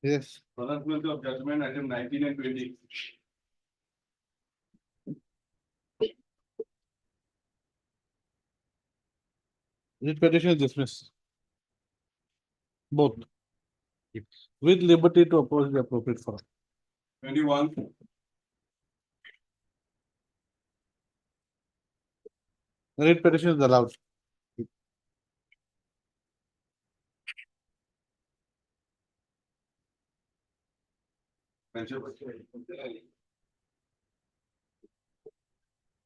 Yes. Pronouncement of judgment item 19 and 20. Writ petition is dismissed. Both. With liberty to oppose the appropriate forum. 21. Writ petition is allowed.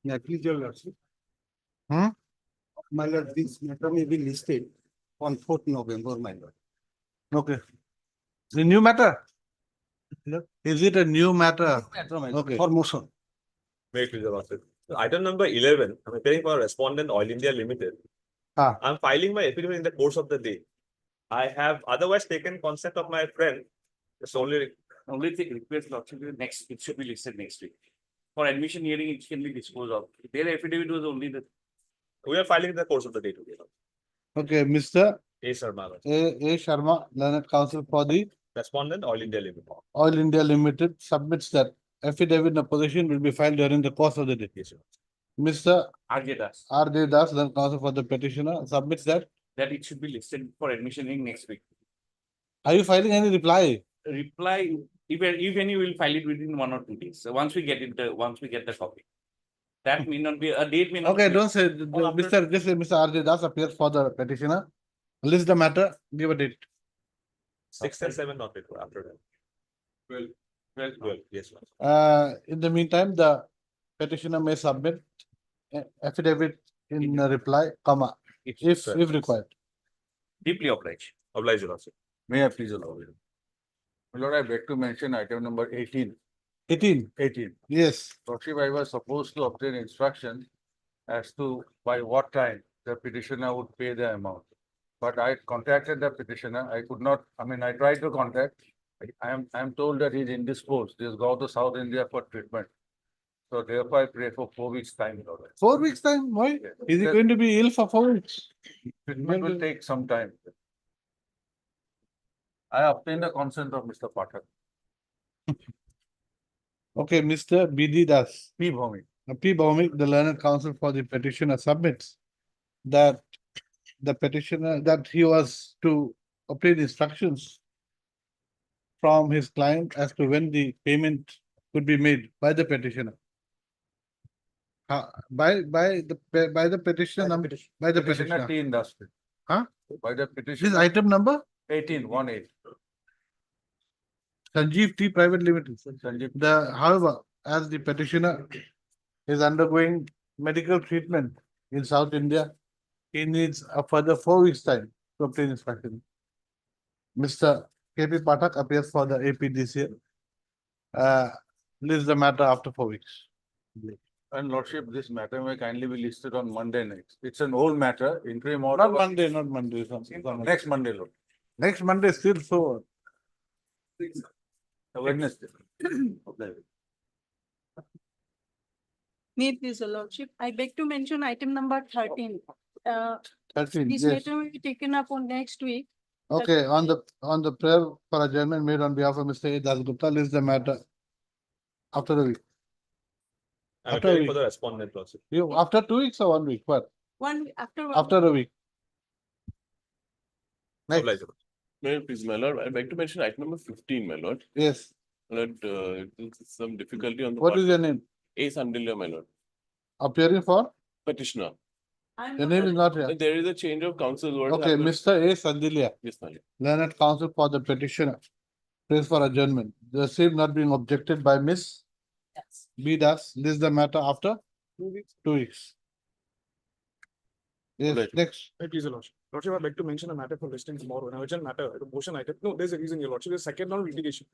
Yeah, please, your lordship. Hmm? My lord, this matter may be listed on 4th November, my lord. Okay. The new matter? Hello? Is it a new matter? Matter, my lord, Okay. for motion. Wait, please, Your Lordship. So item number 11, I'm appearing for respondent Oil India Limited. Ah. I'm filing my affidavit in the course of the day. I have otherwise taken consent of my friend. It's Only thing request lordship is next, it should be listed next week. For admission hearing, it can be disposed of. Their affidavit was only the. we are filing in the course of the day today. Okay, Mr. A. Sharma, A. Sharma, Learned Counsel for the respondent Oil India Limited. Oil India Limited submits that affidavit in opposition will be filed during the course of the day. Yes, sir. Mr. RJ Das, R.J. Das, Learned Counsel for the petitioner, submits that. that it should be listed for admission hearing next week. Are you filing any reply? Reply, if any, will file it within 1 or 2 days. So once we get it, once we get the copy. That may not be, a date may not. Okay, be- don't say, Mr. Just say Mr. R.J. Das appears for the petitioner. List the matter, give a date. 6 and 7 not required after that. 12. Yes, sir. In the meantime, the petitioner may submit affidavit in a reply, comma, if required. Deeply obliged. Oblige, Your Lordship. May I please allow you? My lord, I beg to mention item number 18. 18, 18. yes. Lordship, I was supposed to obtain instruction as to by what time the petitioner would pay the amount. But I contacted the petitioner. I could not, I tried to contact. I am told that he's indisposed. He's gone to South India for treatment. So therefore, I pray for 4 weeks' time, Lord. 4 weeks time, why? Yes. Is he going to be ill for 4 weeks? Treatment will take some time. I obtained the consent of Mr. Pathak. Okay, Mr. B.D. Das. P. Bhumi. P. Bhaumik, the learned counsel for the petitioner submits that the petitioner, that he was to obtain instructions from his client as to when the payment could be made by the petitioner. By the petitioner, by the Petitioner petitioner. Tea Industry. Huh? By the This petition item number, 18, 18. Sanjeev Tea Private Limited. Sanjeev. However, as the petitioner is undergoing medical treatment in South India, he needs a further 4 weeks' time to obtain instruction. Mr. K.P. Pathak appears for the APDCL. Lists the matter after 4 weeks. And Lordship, this matter may kindly be listed on Monday next. It's an old matter, interim order. Not Monday. Next Monday, Lord. Next Monday still so. Wednesday. May it please, your lordship, I beg to mention item number 13. 13, This yes. matter will be taken up on next week. Okay, on the prayer for adjournment made on behalf of Mr. A. Das Gupta, list the matter after the week. I'm After appearing we- for the respondent, Lordship. After 2 weeks or 1 week? What? After. After a week. Oblige, Next, Your Lordship. May I please, my lord, I beg to mention item number 15, my lord. yes. My lord, there's some difficulty on the What part is your name? A. Sandilya, my lord, Appearing for? petitioner. Your name is not here. There is a change of counsel. What Okay, happened? Mr. A. Sandilia, Yes, my lord. learned counsel for the petitioner. Prays for adjournment. The same not being objected by Miss B. Das. List the matter after 2 weeks. 2 weeks. Yes, Right. next. Please, Your Lordship. Lordship, I'd like to mention a matter for listing tomorrow, an urgent matter, a motion item. No, there's a reason, Your Lordship. The second round litigation.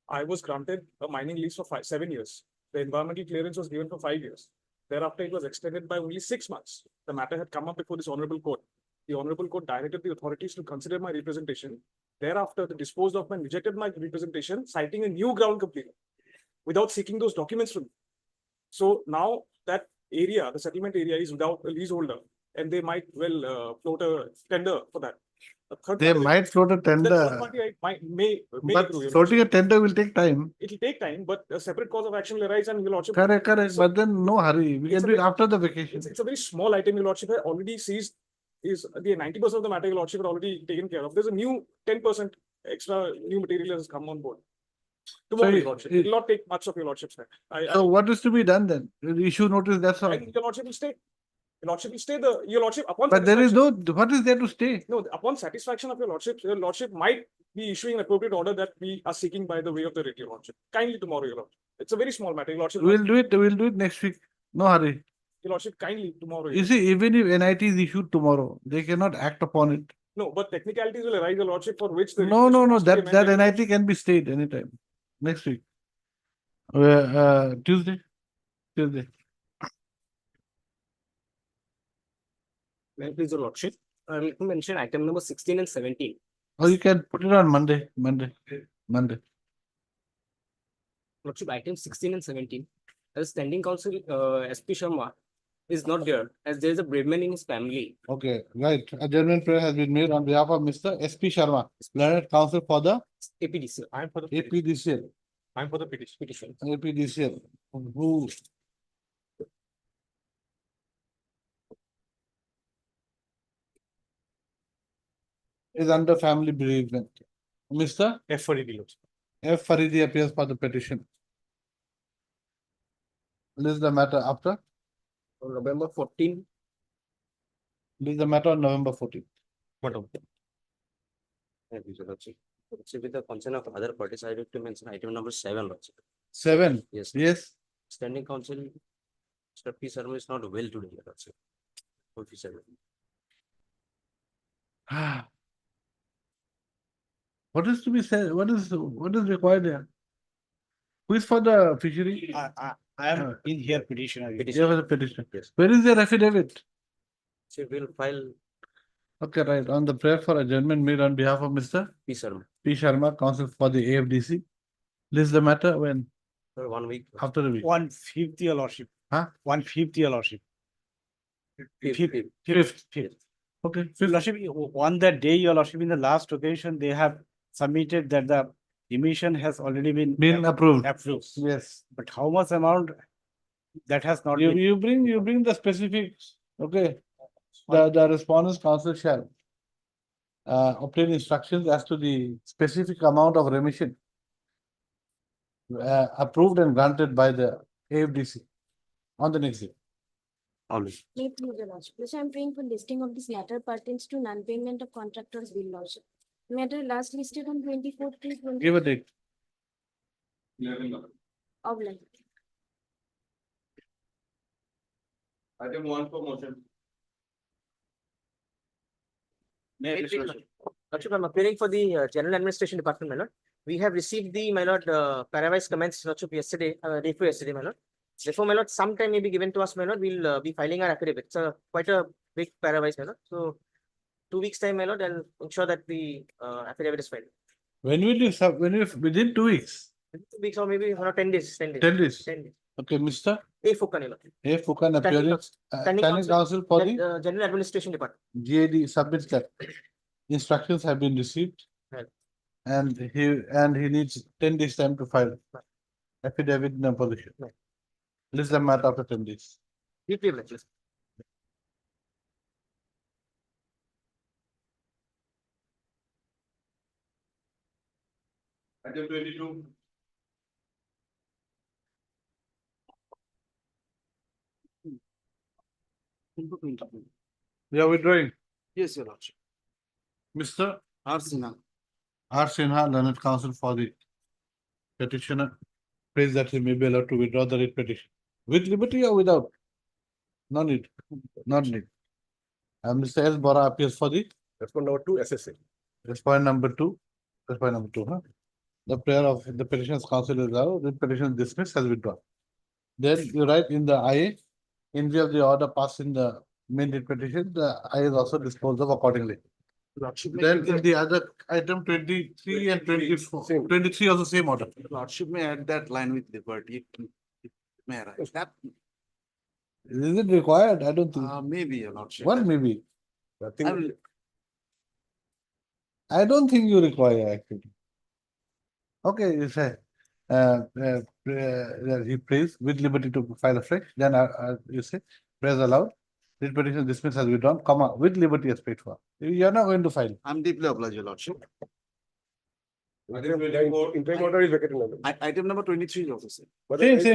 I was granted a mining lease for 7 years. The environmental clearance was given for 5 years. Thereafter, it was extended by only 6 months. The matter had come up before this honorable court. The honorable court directed the authorities to consider my representation. Thereafter, they disposed of and rejected my representation, citing a new ground complaint without seeking those documents from me. So now that area, the settlement area is without a leaseholder, and they might well float a tender for that. a third They party- might float a the third tender, party may but approve, your floating lordship. a tender will take time. It'll take time, but a separate cause of action will arise and your lordship. Correct, correct, So- but then no hurry. We It's can a do it very- after the vacation. It's a very small item, your lordship has already seized, is the 90% of the matter, your lordship had already taken care of. There's a new 10% extra new material has come on board. Tomorrow, you- your lordship, it will not take much of your lordship's time. So what is to be done then? Issue notice, that's all. And your lordship will stay. Your lordship will stay your lordship upon. But there is satisfaction- no, what is there to stay? No, upon satisfaction of your lordship might be issuing an appropriate order that we are seeking by the way of the writ, your lordship. Kindly tomorrow, your lordship. It's a very small matter, your lordship. We'll do it next week. No hurry. Your lordship, kindly tomorrow. You see, even if NIT is issued tomorrow, they cannot act upon it. No, but technicalities will arise, your lordship, for which the. No, no, no, request must be that amended. NIT can be stayed anytime. Next week. Tuesday. May I please, your lordship, let me mention item number 16 and 17. Or you can put it on Monday. Lordship, item 16 and 17. As standing counsel, SP Sharma is not there, as there is a bereavement in his family. Okay, right. A genuine prayer has been made on behalf of Mr. SP Sharma, Learned Counsel for the APDC. I'm for the. APDCL. I'm for the petition. Petition. APDCL, who is under family bereavement. Mr. F for the lordship. F. Faridi appears for the petition. List the matter after, On November 14, list the matter on November 14th. Lordship, with the consent of other parties, I would to mention item number 7, Lordship. 7, Yes, yes. standing counsel, Mr. P. Sharma is not well today, Lordship. Officially. What is to be said? What is required here? Who is for the fishery? I am in here petitioner. You have a petition. Yes. Where is their affidavit? So we'll file Okay, right. On the prayer for adjournment made on behalf of Mr. P. Sharma P. Sharma, counsel for the AFDC. List the matter when, for 1 week. after a week. 1/5, your lordship. Huh? 1/5, your lordship. Fifth. Okay, Your fifth. lordship, on that day, your lordship, in the last occasion, they have submitted that the emission has already Been approved. approved. Yes. But how much amount that has not been. You bring the specifics, okay? The respondents council shall obtain instructions as to the specific amount of remission approved and granted by the AFDC on the next day. Always. May it please your lordship. Which I am praying for listing of this matter pertains to non-payment of contractor's bill lordship. Matter last listed on 24/3/20 Give a date. of like. Item 1 for motion. Lordship, I'm appearing for the General Administration Department, my lord. We have received the, my lord, Paravise comments, Lordship, yesterday, day before yesterday, my lord. Therefore, my lord, some time may be given to us, my lord. We'll be filing our affidavit. It's quite a big Paravise, my lord. So 2 weeks time, my lord, I'll ensure that the affidavit is filed. When will you within 2 weeks, 2 weeks or maybe 10 days, 10 days. 10 days? 10 days. Okay, Mr. A. Fukani, lord. A. Fukan appearing, Standing standing counsel for the General Administration Department. GAD submits that instructions have been received. Right. And he needs 10 days time to file affidavit in opposition. Right. List the matter after 10 days. Deeply obliged. Item 22. We are withdrawing. Yes, your lordship. Mr. R. Sinha. R. Sinha, learned counsel for the petitioner, prays that he may be allowed to withdraw the writ petition. With liberty or without? No need, not need. And Mr. S. Bora appears for the, That's for number 2 SSA. that's point number 2. That's point number 2, huh? The prayer of the petitioner's counsel is allowed, the petition dismissed has withdrawn. Then you write in the IA, in view of the order passed in the main writ petition, the IA is also disposed of accordingly. Lordship Then in the other item 23 and 24, 23 also same order. Lordship may add that line with liberty. May arise. That Is it required? I don't think. maybe, your lordship. What maybe? I I think will, I don't think you require actually. Okay, you say, he prays with liberty to file afresh, then you say, prayers allowed. This petition dismissed has withdrawn, comma, with liberty as paid for. You are not going to file. I'm deeply obliged, your lordship. Interim order is vacated now. Item number 23 is also same.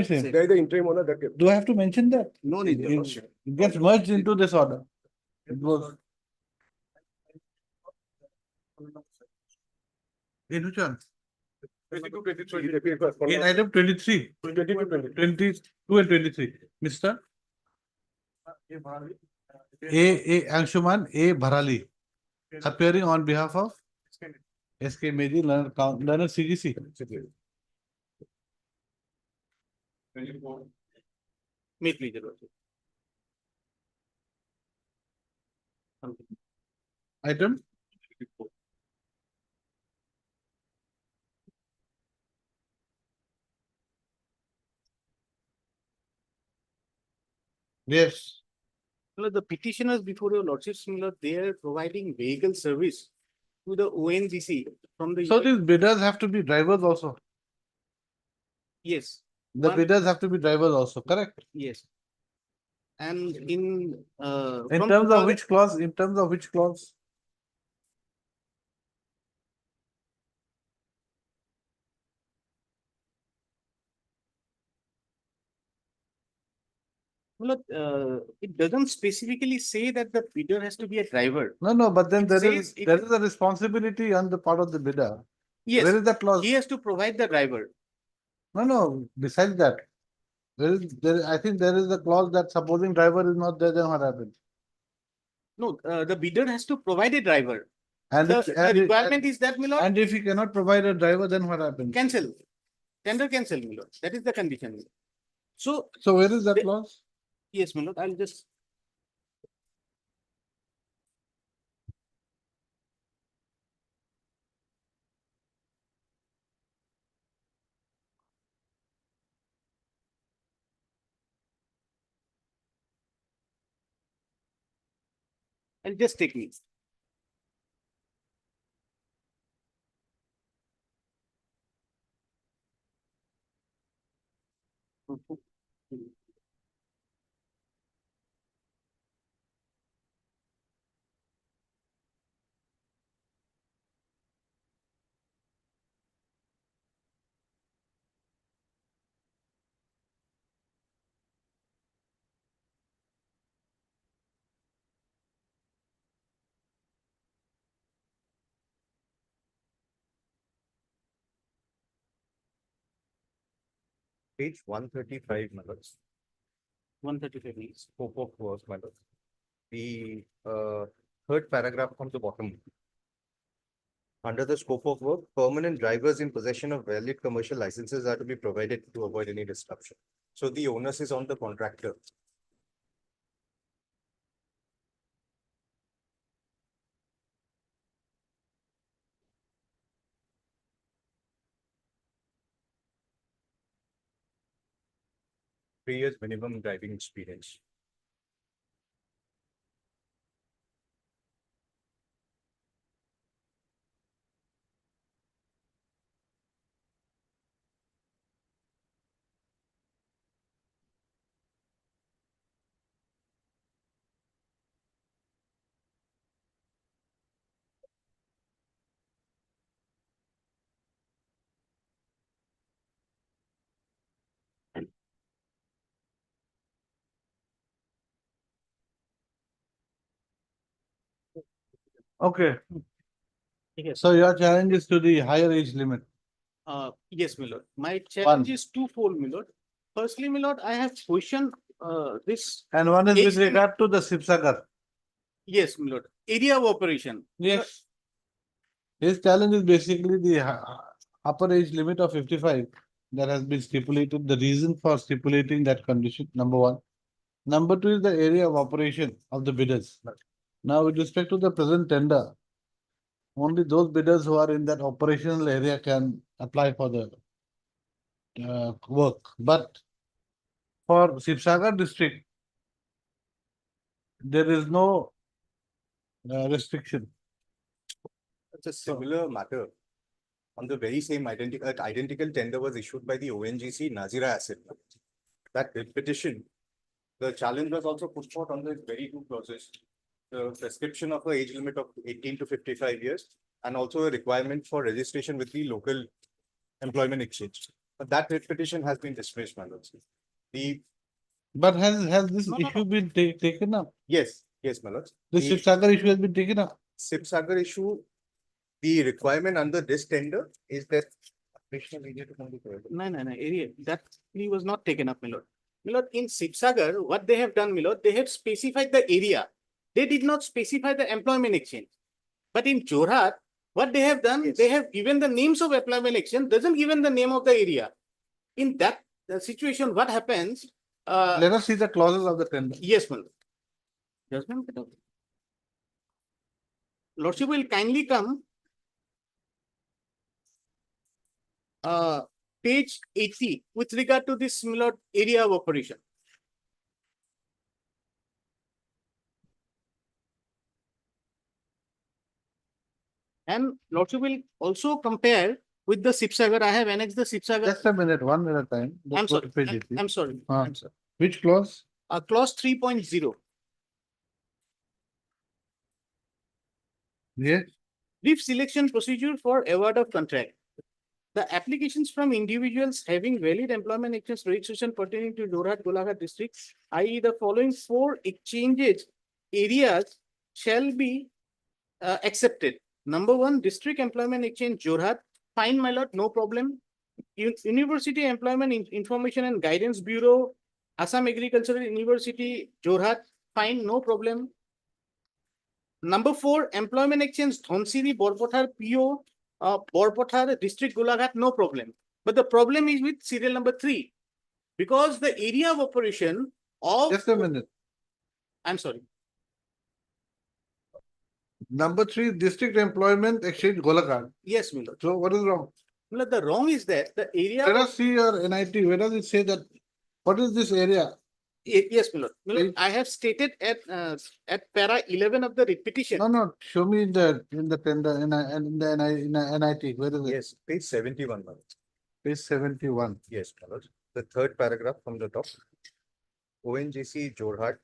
Same. There is the interim order that. Do I have to mention that? No need, your lordship. It gets merged into this order. It was. In which one? 22, 23. In item 23, 22, 22 and 23, Mr. A. Anshuman A. Bharali, appearing on behalf of SK Medi, learned CGC. Meet me, your lordship. Item? Yes. Well, the petitioners before your lordships, they are providing vehicle service to the ONGC from the. So these bidders have to be drivers also. Yes, The One- bidders have to be drivers also, correct? yes. And in. In from terms of 2000 which clause, in terms of which clause? Well, it doesn't specifically say that the bidder has to be a driver. No, but then It there says is, it- there is a responsibility on the part of the bidder. Yes, Where is that clause? he has to provide the driver. No, besides that. I think there is a clause that supposing driver is not there, then what happens? No, the bidder has to provide a driver. And The if- the and if- requirement is that, my lord, And if he cannot provide a driver, then what happens? cancel. Tender cancel, my lord. That is the condition. My lord. So, So where is that The- clause? yes, my lord, I'll just. And just take me. Page 135, my lords. 135 minutes. Scope of work, my lords. The third paragraph from the bottom. Under the scope of work, permanent drivers in possession of valid commercial licenses are to be provided to avoid any disruption. So the onus is on the contractor. Three years minimum driving experience. Okay, Yes. so your challenge is to the higher age limit. Yes, my lord. My challenge is twofold, my lord. Firstly, my lord, I have questioned, this, And one is with Age limit. regard to the Sipsagar. yes, my lord, area of operation. Yes. His challenge is basically the upper age limit of 55 that has been stipulated. The reason for stipulating that condition, number one. Number two is the area of operation of the bidders. Now, with respect to the present tender, only those bidders who are in that operational area can apply for the work. But for Sipsagar district, there is no restriction. It's a similar matter. On the very same identical tender was issued by the ONGC Nazira Asset. That petition, the challenge was also put forth on the very two clauses. The prescription of an age limit of 18 to 55 years and also a requirement for registration with the local employment exchange. But that petition has been dismissed, my lords. The, But has this No, no, issue been taken up? yes, my lords. The The Shivsagar issue has been taken up. Sipsagar issue, the requirement under this tender is that. Operational area to come to provided. No, area, that he was not taken up, my lord. My lord, in Sipsagar, what they have done, my lord, they have specified the area. They did not specify the employment exchange. But in Jorhat, what they have done, they have given the names of employment exchange, doesn't given the name of the area. In that situation, what happens? Let us see the clauses of the tender. Yes, my lord. Judgment. Lordship will kindly come. Page 80 with regard to this similar area of operation. And Lordship will also compare with the Sipsagar. I have annexed the Sipsagar. Just a minute, 1 minute time. Let's I'm go to sorry. page 80. I'm sorry. Ah. I'm sorry. Which clause? Clause 3.0. Yes, Brief selection procedure for award of contract. The applications from individuals having valid employment exchange registration pertaining to Jorhat Golaghat districts, i.e. the following 4 exchanges areas shall be accepted. Number 1, District Employment Exchange Jorhat. Fine, my lord, no problem. University Employment Information and Guidance Bureau, Assam Agricultural University Jorhat. Fine, no problem. Number 4, Employment Exchange Dhonsiri Borpothar PO, Borpothar District Golaghat, no problem. But the problem is with serial number 3, because the area of operation of. just a minute. I'm sorry. Number 3, District Employment Exchange Golaghat. Yes, my lord. So what is wrong? My lord, the wrong is that the area. Let us see your NIT. Where does it say that? What is this area? Yes, my lord. My lord, Please. I have stated at para 11 of the repetition. No, show me in the tender, in the NIT. Where is it? Yes, page 71, my lords. Page 71. Yes, my lords. The third paragraph from the top. ONGC Jorhat.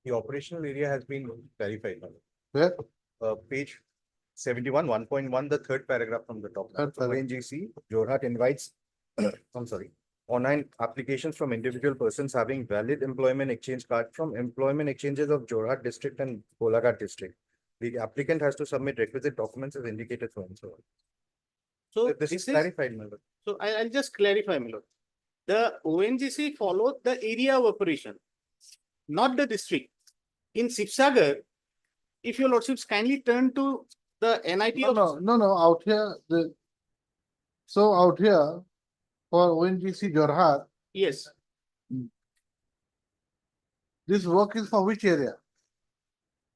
The operational area has been clarified, my lord. Where? Page 71, 1.1, the third paragraph from the top. Third paragraph. ONGC Jorhat invites, I'm sorry, online applications from individual persons having valid employment exchange card from employment exchanges of Jorhat district and Golaghat district. The applicant has to submit requisite documents as indicated so and so on. So This is clarified, my lord. So I'll just clarify, my lord. The ONGC followed the area of operation, not the district. In Sipsagar, if your lordships kindly turn to the NIT of. No, out here, so out here, for ONGC Jorhat, Yes, this work is for which area?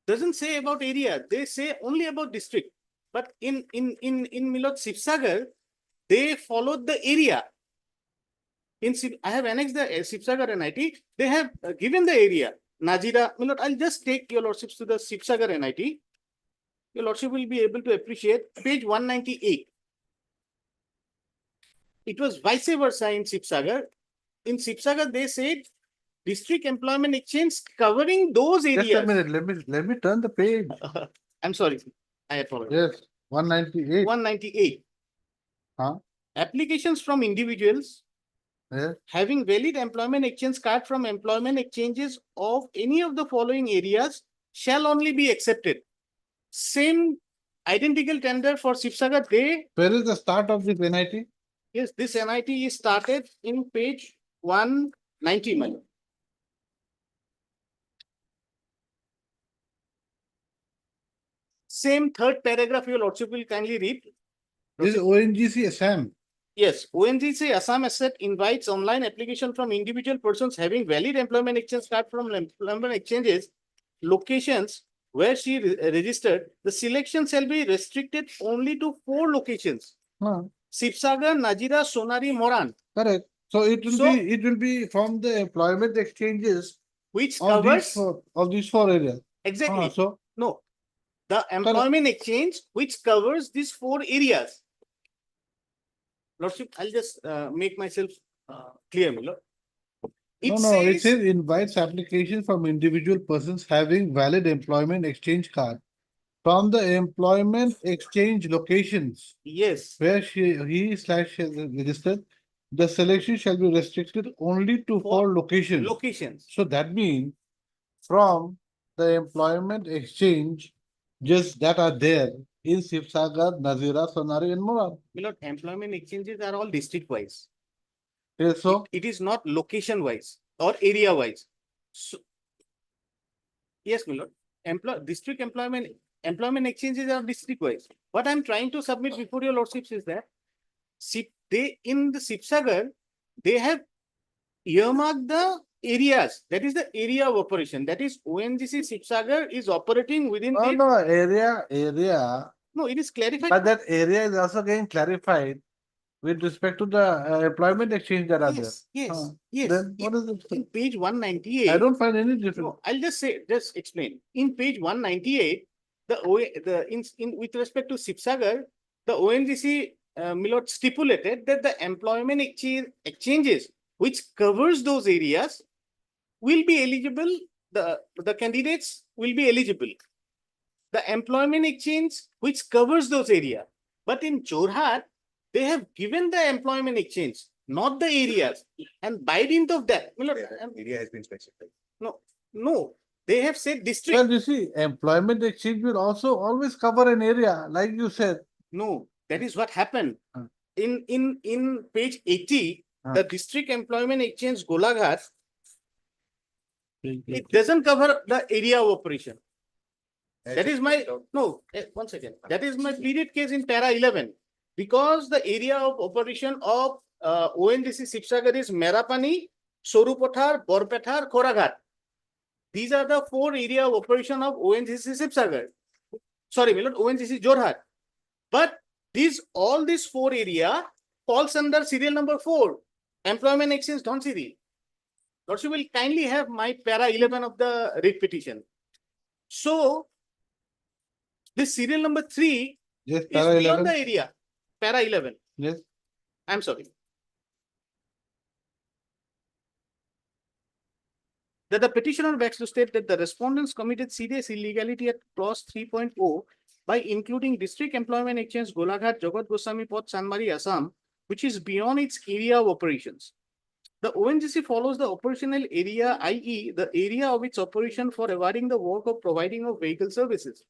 doesn't say about area, they say only about district. But in Milot Sipsagar, they followed the area. I have annexed the Sipsagar NIT, they have given the area. Nazira, Milot, I'll just take your lordships to the Sipsagar NIT. Your lordship will be able to appreciate page 198. It was vice versa in Sipsagar. In Sipsagar, they said district employment exchange covering those areas. Just a minute, let me turn the page. I'm sorry, I apologize. Yes, 198. 198. Huh? Applications from individuals Yes. having valid employment exchange card from employment exchanges of any of the following areas shall only be accepted. Same identical tender for Sipsagar, Where is the start of this NIT? yes, this NIT is started in page 190, my lord. Same third paragraph, your lordship will kindly read. This is ONGC Assam. Yes, ONGC Assam Asset invites online application from individual persons having valid employment exchange card from employment exchanges, locations where she registered. The selection shall be restricted only to 4 locations. Huh, Sipsagar, Nazira, Sonari, Moran. correct. So it So- will be from the employment exchanges which Of these covers, of these four areas. exactly, So, no. The employment exchange which covers these four areas. Lordship, I'll just make myself clear, my lord. It no, it says, says invites applications from individual persons having valid employment exchange card from the employment exchange locations yes, where he slash is registered. The selection shall be restricted only to For four locations. locations. So that means from the employment exchange, just that are there in Sibsagar, Nazira, Sonari and Moran. My lord, employment exchanges are all district wise. Yes, so It is not location wise or area wise. So, yes, my lord, district employment exchanges are district wise. What I'm trying to submit before your lordships is that they in the Sibsagar, they have earmarked the areas. That is the area of operation. That is ONGC Sibsagar is operating within no, the, no, area, no, it is clarified. but that area is also getting clarified with respect to the employment exchange that are there. Yes, yes, Huh. yes. Then what is In it? page one I ninety-eight, don't find any difference. no, I'll just say, just explain. In page 198, in with respect to Sibsagar, the ONGC Milot stipulated that the employment exchanges which covers those areas will be eligible, the candidates will be eligible. The employment exchange which covers those areas. But in Jorhat, they have given the employment exchange, not the areas. And by dint of that, Area has been specified. no, they have said district. Well, you see, employment exchange will also always cover an area, like you said. No, that is what happened. Huh. In page 80, Huh. the district employment exchange Golaghat, it doesn't cover the area of operation. That is my, no, 1 second. That is my pleaded case in para 11. Because the area of operation of ONGC Sibsagar is Merapani, Sorupothar, Borpethar, Khoraghat. These are the four area of operation of ONGC Sibsagar. Sorry, Milord, ONGC Jorhat. But all these four area falls under serial number 4, employment exchange Dhonsiri. Lordship will kindly have my para 11 of the writ petition. So, this serial number 3 Yes, is para beyond 11. the area. Para 11. Yes. I'm sorry. That the petitioner begs to state that the respondents committed serious illegality at clause 3.0 by including district employment exchange Golaghat, Jagat Goswami Pot, Chanmari, Assam, which is beyond its area of operations. The ONGC follows the operational area, i.e. the area of its operation for awarding the work of providing of vehicle services.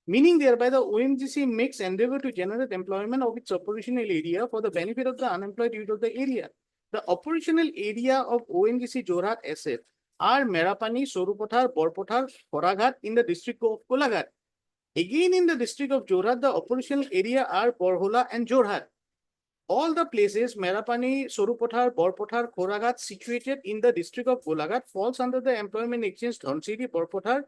Meaning thereby the ONGC makes endeavor to generate employment of its operational area for the benefit of the unemployed youth of the area. The operational area of ONGC Jorhat asset are Merapani, Sorupothar, Borpothar, Khoraghat in the district of Golaghat. Again in the district of Jorhat, the operational area are Borhola and Jorhat. All the places Merapani, Sorupothar, Borpothar, Khoraghat situated in the district of Golaghat falls under the employment exchange Dhonsiri, Borpothar,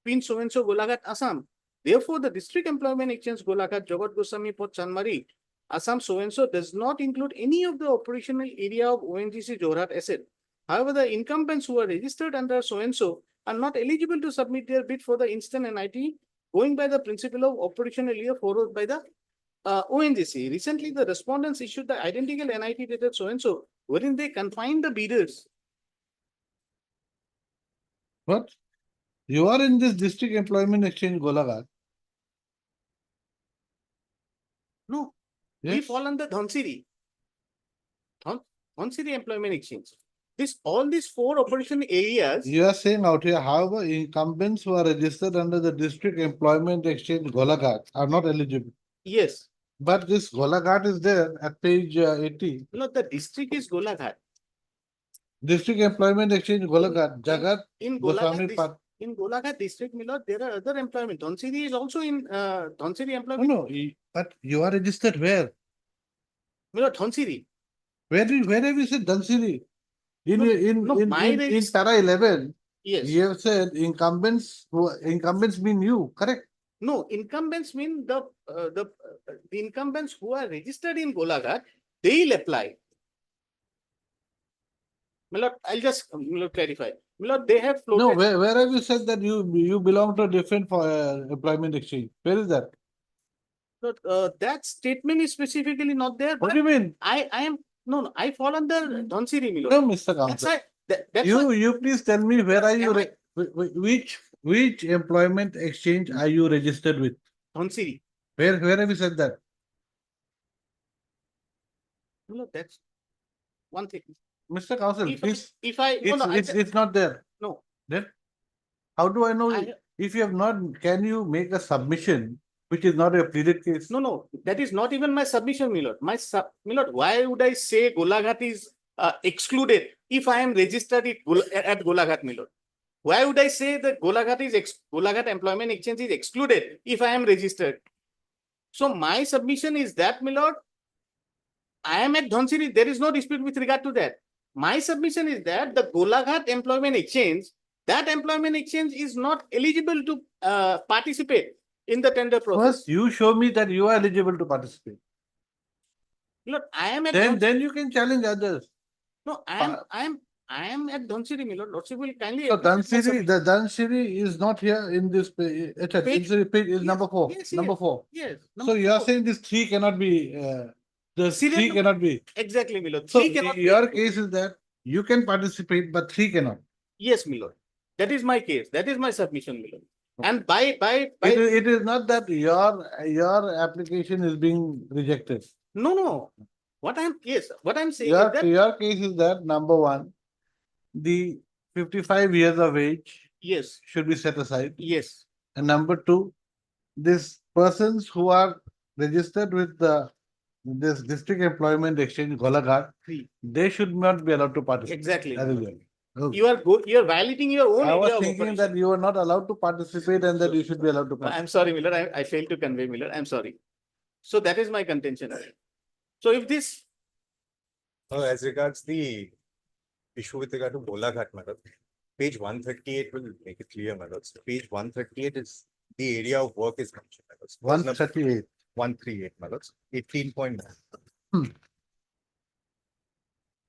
Pin so-and-so Golaghat, Assam. Therefore, the district employment exchange Golaghat, Jagat Goswami Pot, Chanmari, Assam so-and-so does not include any of the operational area of ONGC Jorhat asset. However, the incumbents who are registered under so-and-so are not eligible to submit their bid for the instant NIT going by the principle of operational area followed by the ONGC. Recently, the respondents issued the identical NIT dated so-and-so, wherein they confined the bidders. But you are in this district employment exchange Golaghat. No, we Yes. fall under Dhonsiri. Dhonsiri employment exchange. All these four operation areas. You are saying out here, however, incumbents who are registered under the district employment exchange Golaghat are not eligible. Yes. But this Golaghat is there at page 80. No, the district is Golaghat. District employment exchange Golaghat, Jagat In Goswami Golaghat, Pat. in Golaghat district, Milord, there are other employment. Dhonsiri is also in Dhonsiri No, employment. no, but you are registered where? Milord, Dhonsiri. Where have you said Dhansiri? No, no, my In para 11, Yes. you have said incumbents mean you, correct? No, incumbents mean the incumbents who are registered in Golaghat, they'll apply. Milord, I'll just clarify. Milord, they have No, floated. where have you said that you belong to a different employment exchange? Where is that? Milord, that statement is specifically not there, What but do you mean? I am, no, I fall under Dhonseri, Milord. No, Mr. That's Council. why, that's why. You please tell me where are you, Am I- which employment exchange are you registered with? Dhonseri. Where have you said that? Milord, that's one thing. Mr. Council, If I- please, If I, no, no, I it's not there. no, Then how do I know? I- If you have not, can you make a submission which is not a pleaded case? no, that is not even my submission, Milord. Milord, why would I say Golaghat is excluded if I am registered at Golaghat, Milord? Why would I say that Golaghat Employment Exchange is excluded if I am registered? So my submission is that, Milord, I am at Dhonseri, there is no dispute with regard to that. My submission is that the Golaghat Employment Exchange, that employment exchange is not eligible to participate in the tender process. First, you show me that you are eligible to participate. Milord, I am at Then you can challenge others. No, I am at Dhonseri, Milord. Lordship will kindly. So appreciate my Dhansiri, the Dhansiri is not here in this page. Page is number 4. yes, Number yes. 4. Yes. So number you are four. saying this 3 cannot be, the Serial 3 number- cannot be. Exactly, Milord. So Three cannot be- your case is that you can participate, but 3 cannot. Yes, Milord. That is my case. That is my submission, Milord. Okay. And by It is not that your application is being rejected. no. What I'm saying is that Your case is that number 1, the 55 years of age yes, should be set aside. yes, And number 2, these persons who are registered with this district employment exchange, Golaghat, Three. they should not be allowed to participate. exactly. That is Milord. it. Okay. You are violating your own I was area of thinking operation. that you are not allowed to participate and that you should be allowed to participate. I'm sorry, Milord. I failed to convey, Milord. I'm sorry. So that is my contention. So if this As regards the issue with regard to Golaghat, madam, page 138 will make it clear, madam. Page 138 is the area of work is mentioned, madam. 138. 138, madam. 18.1. Hmm.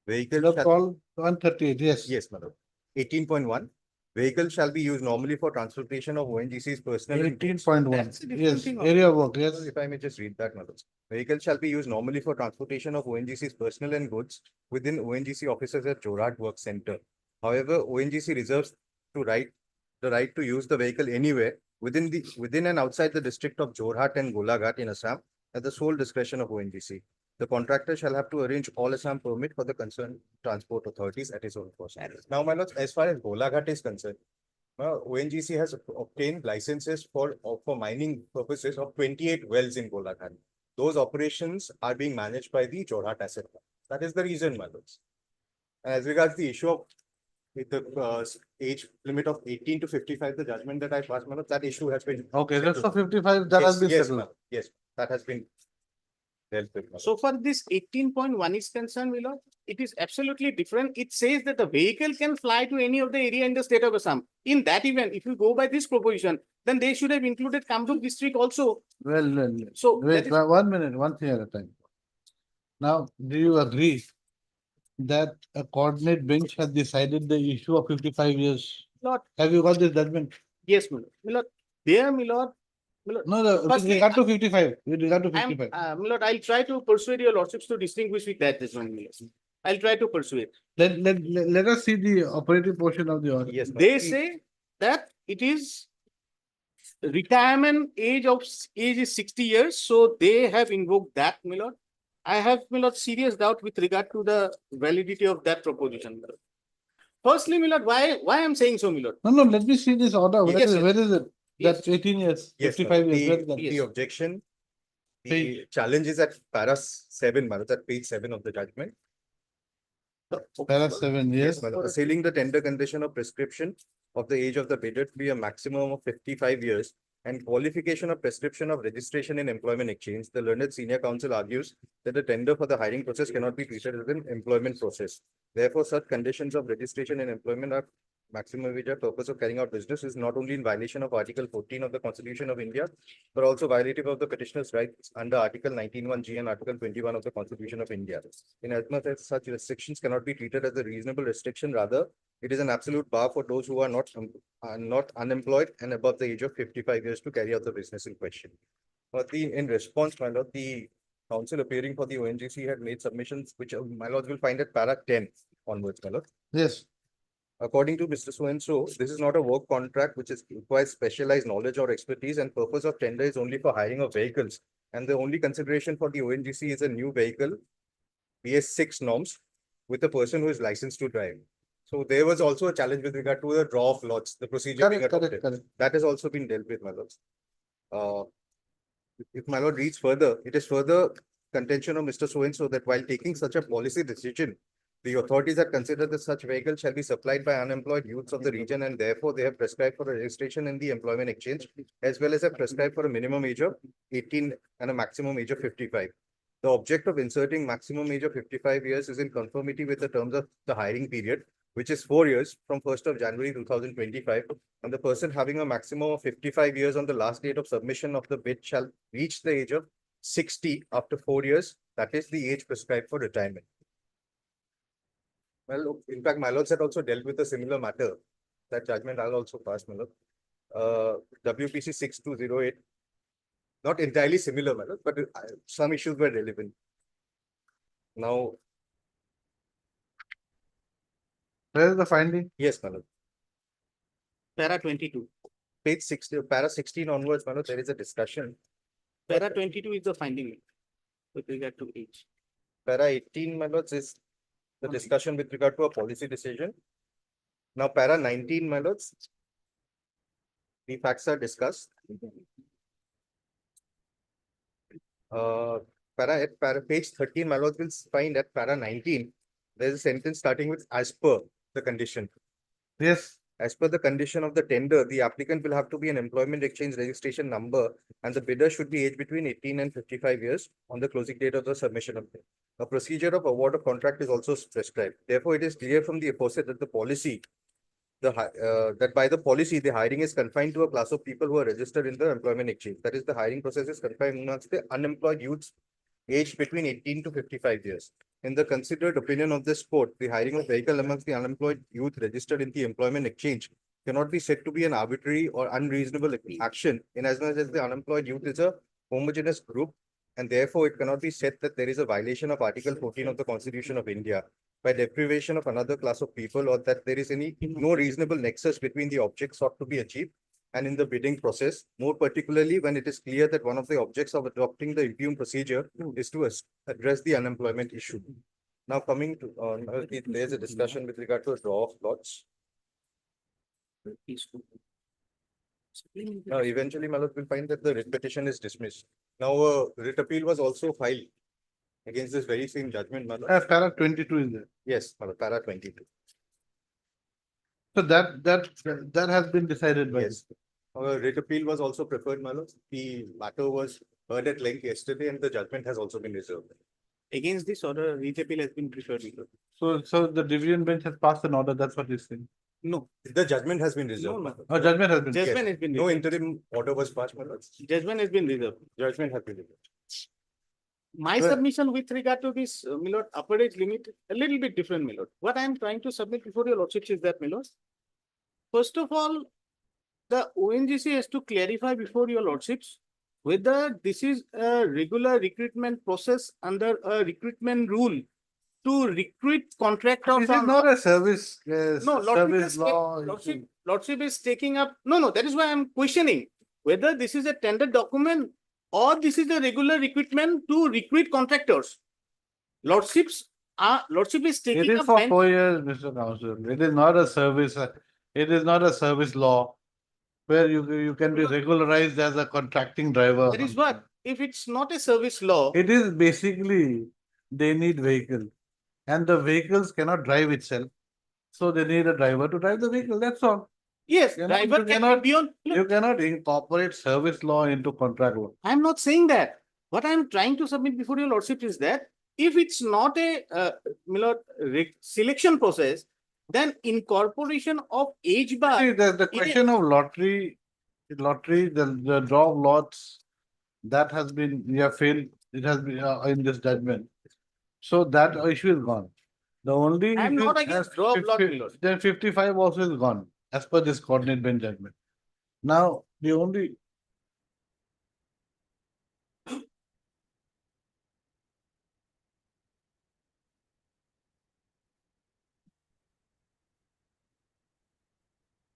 Vehicle That's shall- called 138, yes. Yes, madam. 18.1. Vehicles shall be used normally for transportation of ONGC's personnel. and goods. 18.1, That's a different yes, thing area of work, yes. If I may just read that, madam. Vehicles shall be used normally for transportation of ONGC's personnel and goods within ONGC offices at Jorhat Work Center. However, ONGC reserves the right to use the vehicle anywhere within and outside the district of Jorhat and Golaghat in Assam at the sole discretion of ONGC. The contractor shall have to arrange all Assam permit for the concerned transport authorities at his own cost. Now, my lords, as far as Golaghat is concerned, ONGC has obtained licenses for mining purposes of 28 wells in Golaghat. Those operations are being managed by the Jorhat Asset Fund. That is the reason, my lords. And as regards the issue of with the age limit of 18 to 55, the judgment that I passed, my lords, that issue has been. Okay, that's for settled. 55, that has been Yes, settled. ma'am. Yes, that has been dealt with. my lords. So far this 18.1 is concerned, Milord, it is absolutely different. It says that the vehicle can fly to any of the area in the state of Assam. In that event, if you go by this proposition, then they should have included Kamrup district also. Well, So that wait, is- 1 minute, one thing at a time. Now, do you agree that a coordinate bench has decided the issue of 55 years? Milord, Have you got this judgment? yes, Milord. Milord, there, Milord, No, with Firstly, regard to 55, with regard to I'm, 55. Milord, I'll try to persuade your lordships to distinguish with that this one, Milord. I'll try to persuade. Let us see the operative portion of the order. Yes, ma'am. They say that it is retirement age is 60 years, so they have invoked that, Milord. I have, Milord, serious doubt with regard to the validity of that proposition, Milord. Firstly, Milord, why I'm saying so, Milord? No, let me see this order. Yes, yes. Where is it? Yes. That's 18 years, Yes, 55 ma'am. years. Where is that? The objection, the Page. challenge is at para 7, madam, at page 7 of the judgment. Para 7 years. Yes, madam. Assailing the tender condition of prescription of the age of the bidder to be a maximum of 55 years and qualification of prescription of registration in employment exchange, the learned senior counsel argues that the tender for the hiring process cannot be treated as an employment process. Therefore, such conditions of registration and employment are maximum wage at purpose of carrying out business is not only in violation of Article 14 of the Constitution of India, but also violative of the petitioner's rights under Article 19(1)(g) and Article 21 of the Constitution of India. In as much as such restrictions cannot be treated as a reasonable restriction, rather, it is an absolute bar for those who are not unemployed and above the age of 55 years to carry out the business in question. But in response, my lord, the council appearing for the ONGC had made submissions, which my lords will find at para 10 onwards, my lord. Yes, According to Mr. So-and-so, this is not a work contract which requires specialized knowledge or expertise, and purpose of tender is only for hiring of vehicles. And the only consideration for the ONGC is a new vehicle, BS6 norms, with a person who is licensed to drive. So there was also a challenge with regard to the draw of lots, the procedure being correct, adopted. correct. That has also been dealt with, my lords. If my lord reads further, it is further contention of Mr. So-and-so that while taking such a policy decision, the authorities have considered that such vehicles shall be supplied by unemployed youths of the region, and therefore they have prescribed for a registration in the employment exchange, as well as have prescribed for a minimum age of 18 and a maximum age of 55. The object of inserting maximum age of 55 years is in conformity with the terms of the hiring period, which is 4 years from 1st of January 2025, and the person having a maximum of 55 years on the last date of submission of the bid shall reach the age of 60 after 4 years. That is the age prescribed for retirement. Well, in fact, my lords had also dealt with a similar matter. That judgment I'll also pass, my lord. WPC 6208. Not entirely similar, my lord, but some issues were relevant. Now, Where is the finding? yes, my lord. Para 22. Page 60, para 16 onwards, my lord, there is a discussion. Para 22 is the finding with regard to age. Para 18, my lords, is the discussion with regard to a policy decision. Now, para 19, my lords, the facts are discussed. Para page 13, my lords will find at para 19, there's a sentence starting with as per the condition. Yes, As per the condition of the tender, the applicant will have to be an employment exchange registration number, and the bidder should be aged between 18 and 55 years on the closing date of the submission of bid. A procedure of award of contract is also prescribed. Therefore, it is clear from the opposite that that by the policy, the hiring is confined to a class of people who are registered in the employment exchange. That is, the hiring process is confined amongst the unemployed youths aged between 18 to 55 years. In the considered opinion of this court, the hiring of vehicle amongst the unemployed youth registered in the employment exchange cannot be said to be an arbitrary or unreasonable action, inasmuch as the unemployed youth is a homogeneous group, and therefore it cannot be said that there is a violation of Article 14 of the Constitution of India by deprivation of another class of people, or that there is no reasonable nexus between the objects sought to be achieved and in the bidding process, more particularly when it is clear that one of the objects of adopting the impugned procedure is to address the unemployment issue. Now coming to, there's a discussion with regard to a draw of lots. Now eventually, my lord will find that the writ petition is dismissed. Now, writ appeal was also filed against this very same judgment, my lord. para 22 is there. Yes, my lord, para 22. So that has been decided by. Yes. Our writ appeal was also preferred, my lord. The matter was heard at length yesterday, and the judgment has also been reserved. Against this order, writ appeal has been preferred. So the division bench has passed an order, that's what he's saying. No, The judgment has been no, reserved. no. Oh, judgment has been. Judgment has been No reserved. interim order was passed, my lord. Judgment has been reserved. Judgment has been reserved. My Well- submission with regard to this, my lord, upper age limit, a little bit different, my lord. What I am trying to submit before your lordships is that, my lord. First of all, the ONGC has to clarify before your lordships whether this is a regular recruitment process under a recruitment rule to recruit contractors. This is not a service, No, lordship service is, law. lordship is taking up, no, that is why I am questioning whether this is a tender document or this is a regular recruitment to recruit contractors. Lordship is It taking is up. for 4 years, Mr. Council. It is not a service, it is not a service law where you can be regularized as a contracting driver. That is what, if it's not a service law, It is basically, they need vehicle and the vehicles cannot drive itself. So they need a driver to drive the vehicle, that's all. yes, You know, driver you can cannot- be beyond. Look, You cannot incorporate service law into contract law. I am not saying that. What I am trying to submit before your lordship is that if it's not a my lord, selection process, then incorporation of age bar. See, the question of lottery, the draw of lots, that has been, we have failed, it has been in this judgment. So that issue is gone. The only. I am issue not is against draw of lot, my lord. Then 55 also is gone, as per this coordinate bench judgment. Now, the only.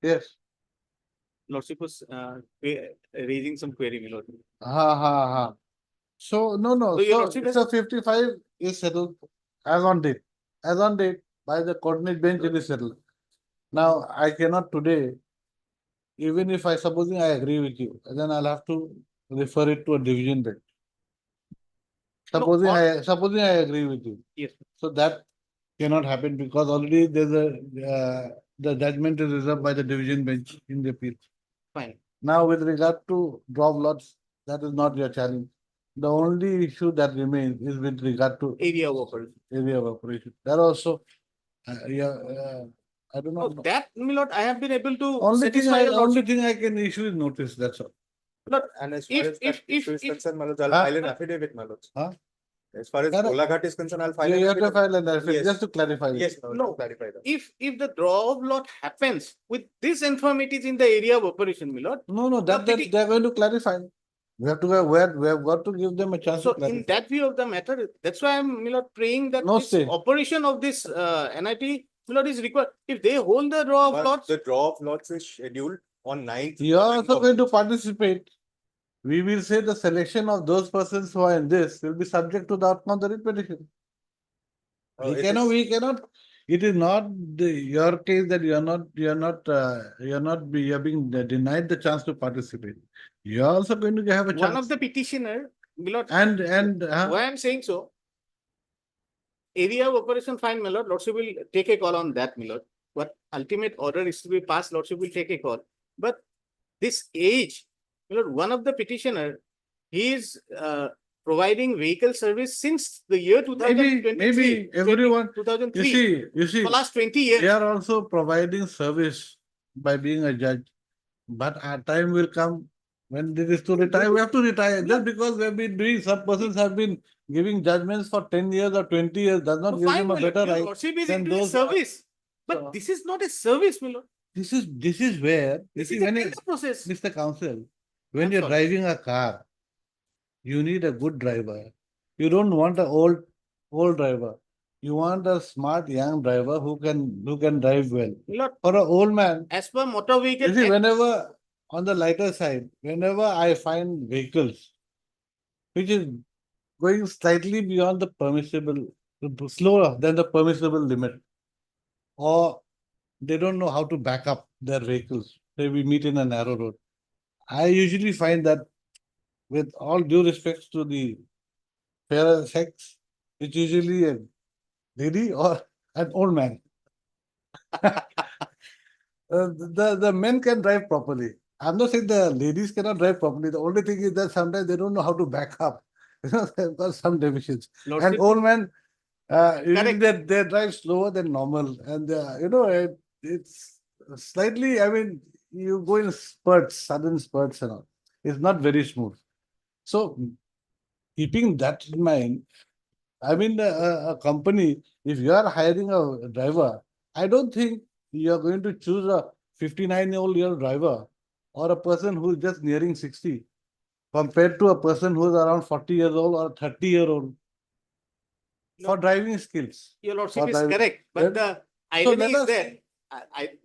Yes, Lordship was raising some query, my lord. ha. So, no, So your so, lordship has- so 55 is settled as on date. As on date, by the coordinate bench, it is settled. Now, I cannot today, even if supposing I agree with you, then I'll have to refer it to a division bench. No, Supposing I agree with you. Yes. So that cannot happen because already there's the judgment is reserved by the division bench in the appeal. Fine. Now, with regard to draw of lots, that is not your challenge. The only issue that remains is with regard to Area of operation. area of operation. That also, I don't No, know. that, my lord, I have been able to Only thing satisfy your only lordship. thing I can issue is notice, that's all. Lord, And as If- far as if- that issue is if- concerned, my lords, I'll Huh? file an affidavit, my lords. Huh? As far as Correct. Golaghat is concerned, I'll file You an have to affidavit. file an affidavit, Yes. just to clarify. it. Yes, my lord, No. to clarify that. if the draw of lot happens with this infirmities in the area of operation, my lord. No, that pity- they're going to clarify. We have to go where, we have got to give them a chance So to clarify. in that view of the matter, that's why I'm, my lord, praying that No this stay. operation of this NIT, my lord, is required. If they hold the draw of But lots, the draw of lots is scheduled on 9th. You are also of- going to participate. We will say the selection of those persons who are in this will be subject to the outcome of the writ petition. it is- We cannot, it is not your case that you're being denied the chance to participate. You are also going to have a chance. one of the petitioner, my lord, And, why I'm saying so? Area of operation, fine, my lord, lordship will take a call on that, my lord. What ultimate order is to be passed, lordship will take a call. But this age, my lord, one of the petitioner, he is providing vehicle service since the year two thousand twenty-three. maybe everyone, Two thousand you three, see, for last 20 they years. are also providing service by being a judge. But our time will come when this is to retire, we have to retire. Just because we have been doing, some persons have been giving judgments for 10 years or 20 years, does not So give fine, them a my lord, better your right. lordship is than into a those- service. But So- this is not a service, my lord. This is where, you This see, is a when tender process. Mr. Counsel, when I'm you're sorry. driving a car, you need a good driver. You don't want an old driver. You want a smart young driver who can drive well. My lord, For an old man, as per motor vehicle you see, act, whenever, on the lighter side, whenever I find vehicles which is going slightly beyond the permissible, slower than the permissible limit, or they don't know how to back up their vehicles, say we meet in a narrow road. I usually find that, with all due respects to the fairer sex, it's usually a lady or an old man. The men can drive properly. I'm not saying the ladies cannot drive properly. The only thing is that sometimes they don't know how to back up. They've got some deficiency. And lordship, old men, usually Correct. they drive slower than normal. And, it's slightly, I mean, you go in spurts, sudden spurts and all. It's not very smooth. So, keeping that in mind, I mean, a company, if you are hiring a driver, I don't think you are going to choose a 59-year-old driver or a person who is just nearing 60 compared to a person who is around 40 years old or 30-year-old for driving skills. your lordship for is driving. correct, but Then- the So irony let is us- that,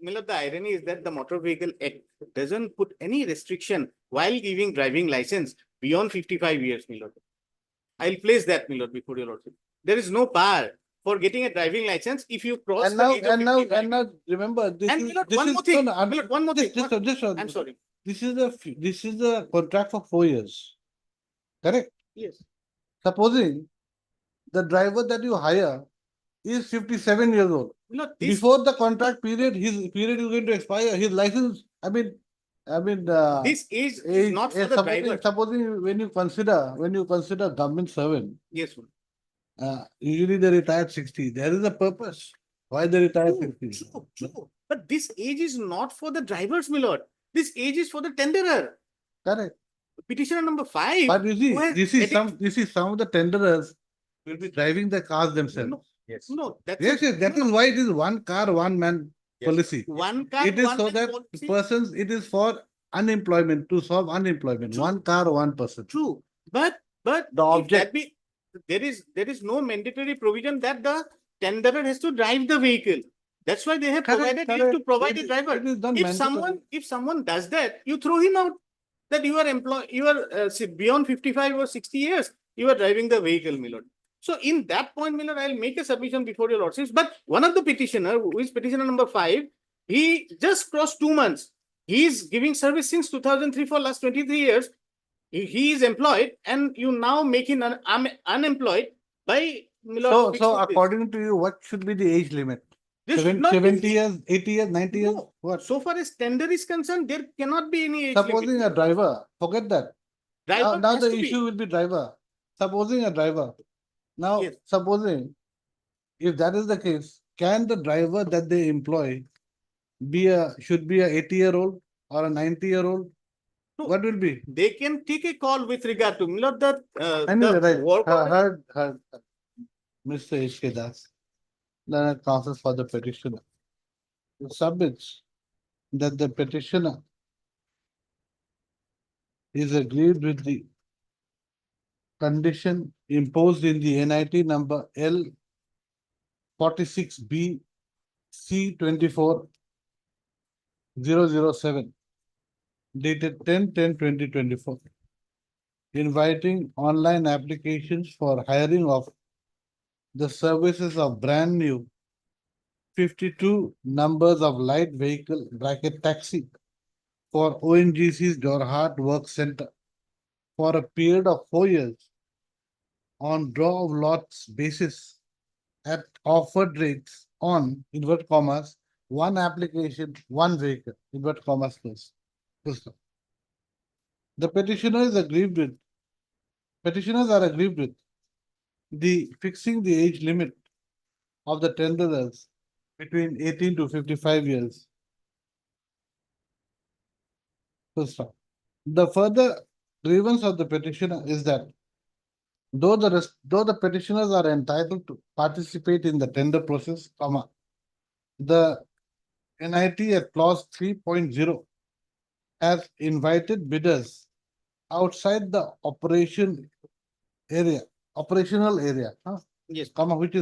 my lord, the irony is that the Motor Vehicle Act doesn't put any restriction while giving driving license beyond 55 years, my lord. I'll place that, my lord, before your lordship. There is no bar for getting a driving license if you cross And the now, age of 55. remember, this And is, my lord, this one is, more thing, no, my lord, one more thing. I'm sorry. This is a contract for 4 years. Correct? Yes. Supposing the driver that you hire is 57 years old. My lord, this, Before the contract period, his period is going to expire, his license, this age is not for the driver. supposing when you consider government servant, Yes, usually they retire at 60, there is a purpose. Why they retire True, 60? true. But this age is not for the drivers, my lord. This age is for the tenderer. Correct. Petitioner number 5. But you see, who has this is edit- some of the tenderers will be driving the cars themselves. No, Yes. no, that's. Yes, yes, that no, is why it is one car, one man Yes. policy. One car. It is one so man that policy. persons, it is for unemployment, to solve unemployment, True. one car, one person. True, but The if that object- be, there is no mandatory provision that the tenderer has to drive the vehicle. That's why they have Correct, provided it correct. to provide It a is- driver. it is done If someone does that, you throw him out. That you are say beyond 55 or 60 years, you are driving the vehicle, my lord. So in that point, my lord, I'll make a submission before your lordships. But one of the petitioner, who is petitioner number 5, he just crossed 2 months. He is giving service since 2003 for last 23 years. He is employed, and you now make him unemployed by my lord, So, fixing this. according to you, what should be the age limit? This should not be- 70 years, 80 years, 90 years? No. What? So far as tender is concerned, there cannot be any age limit. Supposing a driver, forget that. Driver Now has the to be. issue will be driver. Supposing a driver. Now, Yes. supposing, if that is the case, can the driver that they employ should be a 80-year-old or a 90-year-old? No. What will be? They can take a call with regard to, my lord, Anyway, the right, work order. heard, Mr. H.K. Das, the counsel for the petitioner, submits that the petitioner is agreed with the condition imposed in the NIT number L 46B C 24-007 dated 10-10-2024, inviting online applications for hiring of the services of brand new 52 numbers of light vehicle bracket taxi for ONGC's Jorhat Work Center for a period of 4 years on draw of lots basis at offered rates on invert commas, one application, one vehicle, invert commas close. Full stop. The petitioners are aggrieved with the fixing the age limit of the tenderers between 18 to 55 years. Full stop. The further grievance of the petitioner is that though the petitioners are entitled to participate in the tender process, comma, the NIT at clause 3.0 has invited bidders outside the operational area, Yes. comma, which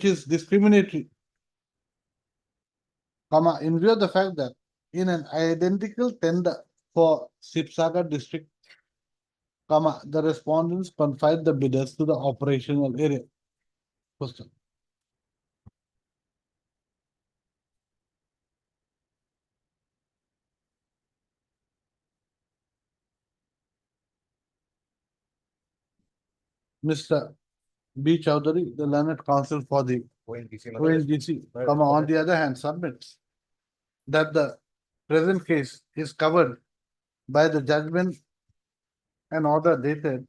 is discriminatory, comma, in view of the fact that in an identical tender for Sipsagar district, comma, the respondents confined the bidders to the operational area. Question. Mr. B. Chowdhury, the learned counsel for the ONGC. ONGC, Right. comma, on the other hand, submits that the present case is covered by the judgment and order dated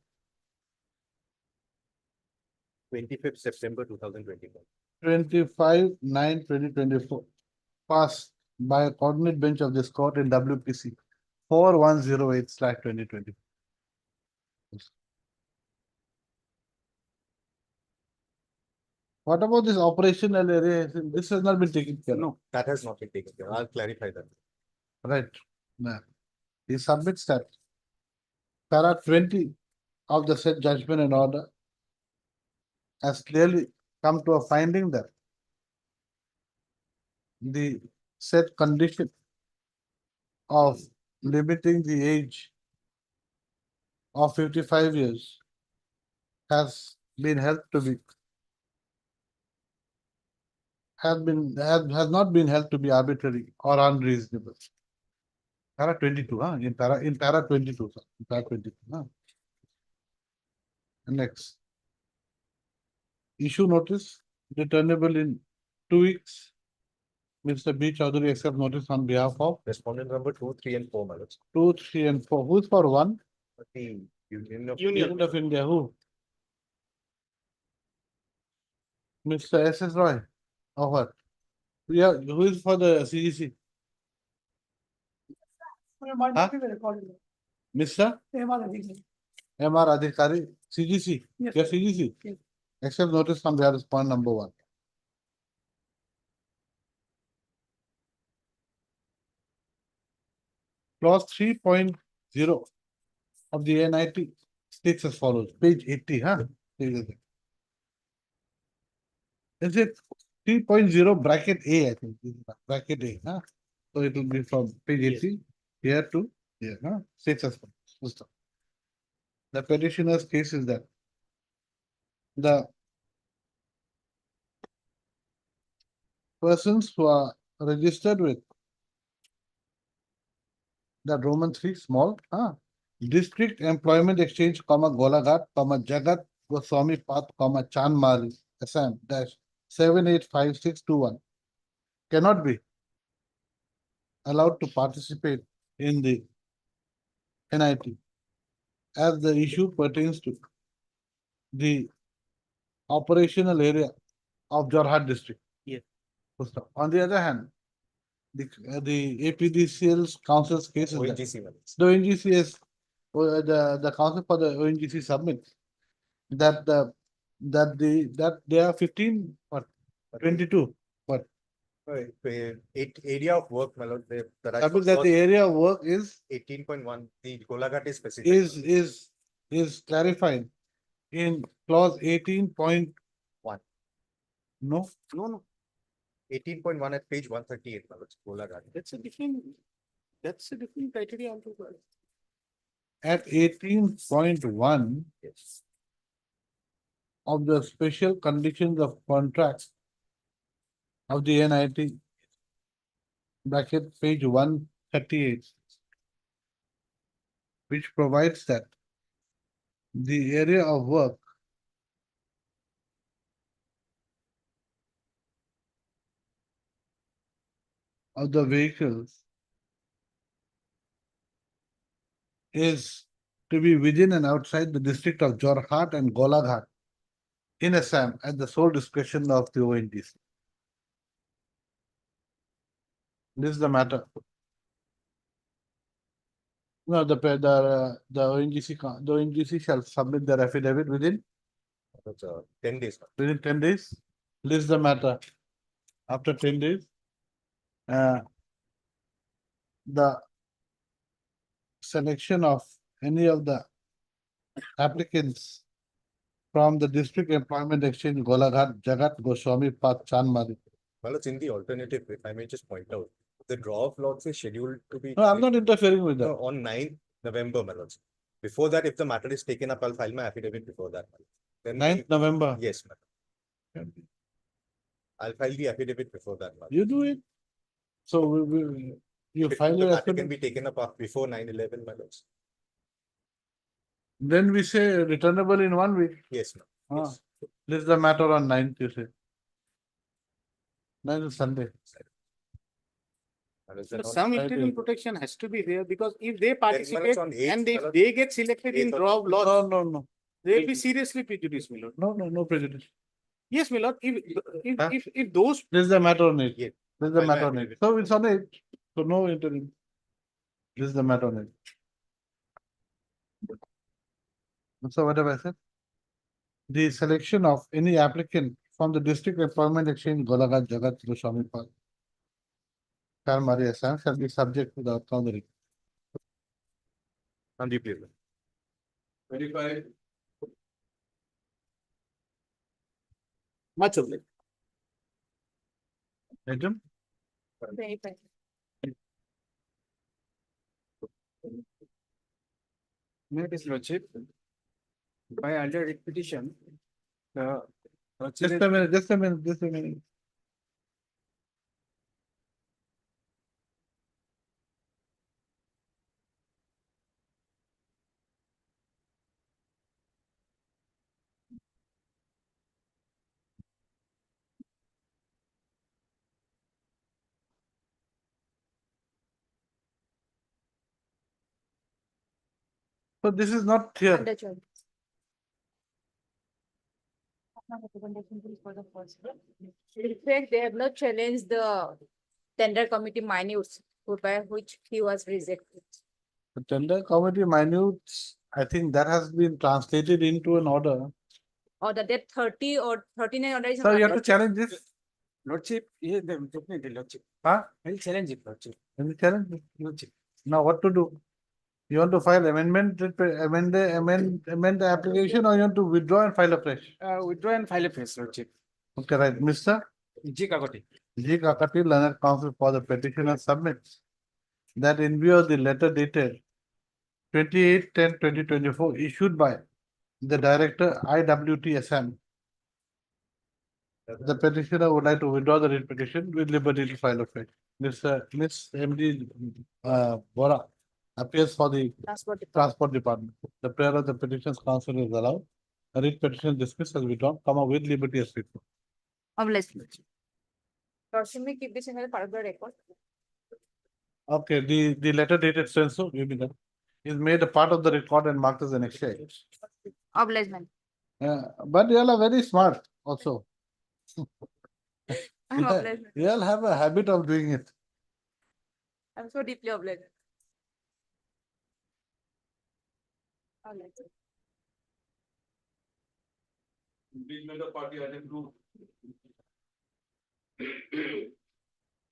25th September 2024. 25/9/2024, passed by a coordinate bench of this court in WPC 4108/2020. What about this operational area? This has not been taken care of. No. That has not been taken care. I'll clarify that. Right. Now, he submits that para 20 of the said judgment and order has clearly come to a finding that the said condition of limiting the age of 55 years has been held to be has not been held to be arbitrary or unreasonable. Para 22, in para 22, sir. In para 22, Next. Issue notice returnable in 2 weeks. Mr. B. Chowdhury accept notice on behalf of Respondent number 2, 3, and 4, madam. 2, 3, and 4. Who's for 1? The Union of. Union of India, who? Mr. S. S. Roy. Of what? Yeah, who is for the CGC? Huh? Mr. MR Adhikari, CGC? Yes, CGC? Yes. Accept notice from there is point number 1. Clause 3.0 of the NIT states as follows, page 80, huh? Is it 3.0 bracket A, I think, bracket A, huh? So it will be from page 80 here to here, huh? States as follows. The petitioner's case is that the persons who are registered with the Roman 3 small, District Employment Exchange, Golaghat, Jagat Goswami Path, Chanmari, Assam, dash 785621 cannot be allowed to participate in the NIT as the issue pertains to the operational area of Jorhat district. Yes. On the other hand, the APDCL's council's case is that ONGC ones. the ONGC is, the council for the ONGC submits that that there are 15 or 22, but Area of work, my lord, the submit that the area of work is 18.1, the Golaghat is specific. is clarified in clause 18.1. No, No, 18.1 at page 138, my lord, Golaghat. that's a different criteria altogether. at 18.1 Yes. of the special conditions of contract of the NIT, bracket page 138, which provides that the area of work of the vehicles is to be within and outside the district of Jorhat and Golaghat in Assam at the sole discretion of the ONGC. This is the matter. No, the ONGC shall submit their affidavit within That's 10 days. within 10 days. List the matter. After 10 days, the selection of any of the applicants from the District Employment Exchange, Golaghat, Jagat, Goswami, Path, Chanmari. Well, it's in the alternative, if I may just point out, the draw of lots is scheduled to be. No, I'm not interfering with that. No, on 9th November, my lords. Before that, if the matter is taken up, I'll file my affidavit before that. Then 9th November. Yes, madam. I'll file the affidavit before that. madam. You do it. So you If file the your matter can affidavit. be taken up before 9/11, my lords. Then we say returnable in 1 week. Yes, ma'am. Ah, Yes. List the matter on 9th, you say. 9th is Sunday. And is there But not- some Right, interim right. protection has to be there because if they it's participate on 8th, and if Bharat. they get selected in 8th of- draw of lots, No. they'll be seriously prejudiced, my lord. No prejudice. Yes, my lord, Huh? if those, This is the matter on it. Yeah. This is the File my matter on it. affidavit. So it's on it. So no interim. This is the matter on it. So what have I said? The selection of any applicant from the District Employment Exchange, Golaghat, Jagat, Goswami Park, Chanmari, Assam shall be subject to the outcome of the request. Sandeep, please. much of it. Item? Verify. His lordship, by under repetition, the Just a minute. So this is not here. Under joint. In fact, they have not challenged the tender committee minutes by which he was rejected. The tender committee minutes, I think that has been translated into an order. Or the date 30 or 39 order is. So you have to challenge this, Lordship, yeah, definitely, Lordship. huh? I'll challenge it, Lordship. Can you challenge it? Lordship. Now what to do? You want to file amend the application, or you want to withdraw and file afresh? Withdraw and file a face, Lordship. Okay, right, Mr. G. Kakoti. G. Kakati, learned counsel for the petitioner submits that in view of the letter dated 28/10/2024 issued by the director IWTSM, the petitioner would like to withdraw the writ petition with liberty to file afresh. Miss MD Bora appears for the Transport Department. The prayer of the petition's counsel is allowed. A writ petition dismissed as withdrawn, with liberty as before. Lordship, may keep this in a part of the record. Okay, the letter dated so give me that. Is made a part of the record and marked as an exchange. Obligement. But you all are very smart also. I'm obliged. You all have a habit of doing it. I'm so deeply obliged. Obliged.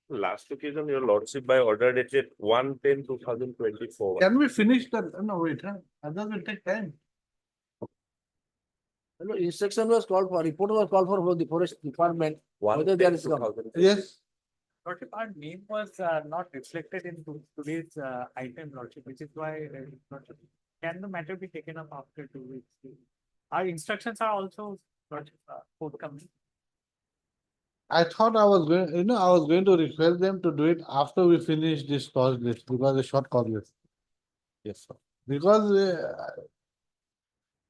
Last occasion, your lordship by order dated 1/10/2024. Can we finish that? No, wait, huh? Others will take time. No, instruction was called for, report was called for the forest department. Whether there is. 1/10/2024. Yes, Lordship, our name was not reflected in today's item, Lordship, which is why, Lordship, can the matter be taken up after 2 weeks? Our instructions are also, Lordship, forthcoming. I thought I was going to request them to do it after we finish this cause list, because the short cause list. Yes, sir. Because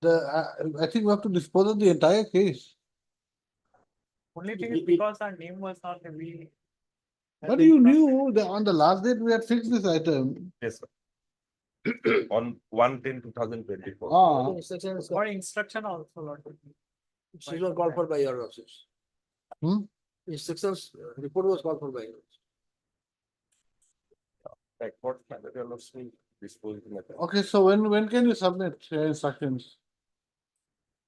I think we have to dispose of the entire case. Only thing is because our name was not, we. But you knew that on the last date we had fixed this item. Yes, sir. On 1/10/2024. Ah, Instruction is Or instruction also, Lordship. called for by your officers. Hmm? Instructions, report was called for by your. Like what matter your lordship dispose the matter. okay, so when can you submit instructions?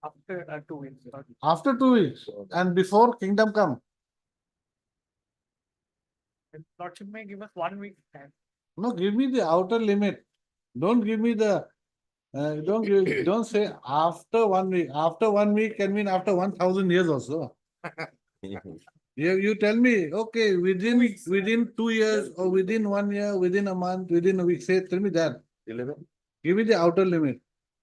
After 2 weeks. Lordship. After 2 weeks and before Kingdom Come? Lordship may give us 1 week time. No, give me the outer limit. Don't give me the, don't say after 1 week. After 1 week can mean after 1,000 years also. You tell me, okay, within 2 years or within 1 year, within a month, within a week, tell me that. 11. Give me the outer limit.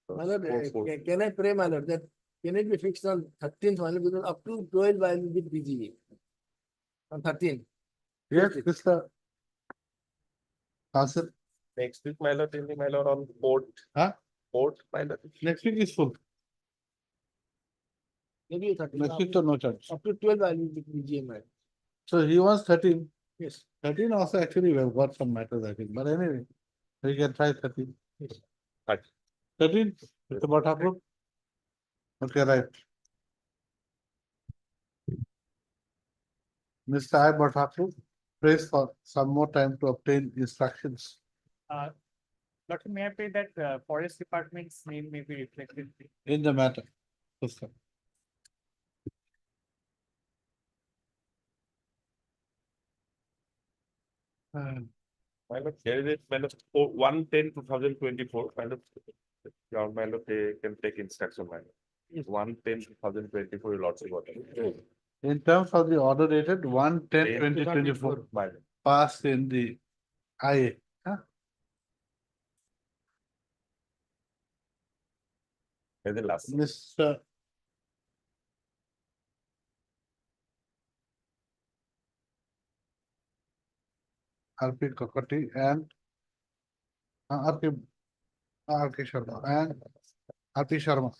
My lord, Four. can I pray, my lord, that can it be fixed on 13th, my lord, because up to 12 I will be busy. On 13th. Yes, Mr. Council, Next week, my lord, my lord on port. Huh? Port, my lord. next week is full. Maybe 13th. Next week to no charge. Up to 12 I will be busy, my lord. So he wants 13. Yes. 13 also actually we have got some matters, I think, but anyway, we can try 13. Yes. 13, Mr. Bhattakur? Okay, right. Mr. I. Bhattakur, prays for some more time to obtain instructions. Lordship, may I pray that forest department's name may be reflected? In the matter. Yes, sir. My lord, here is it, my lord, 1/10/2024, my lord. My lord, they can take instruction, my lord. Yes. 1/10/2024, your lordship order. In terms of the order dated 1/10/2024, My lord. passed in the IA. And the last. Mr. R.P. Kakati and R.K. Sharma and R.P. Sharma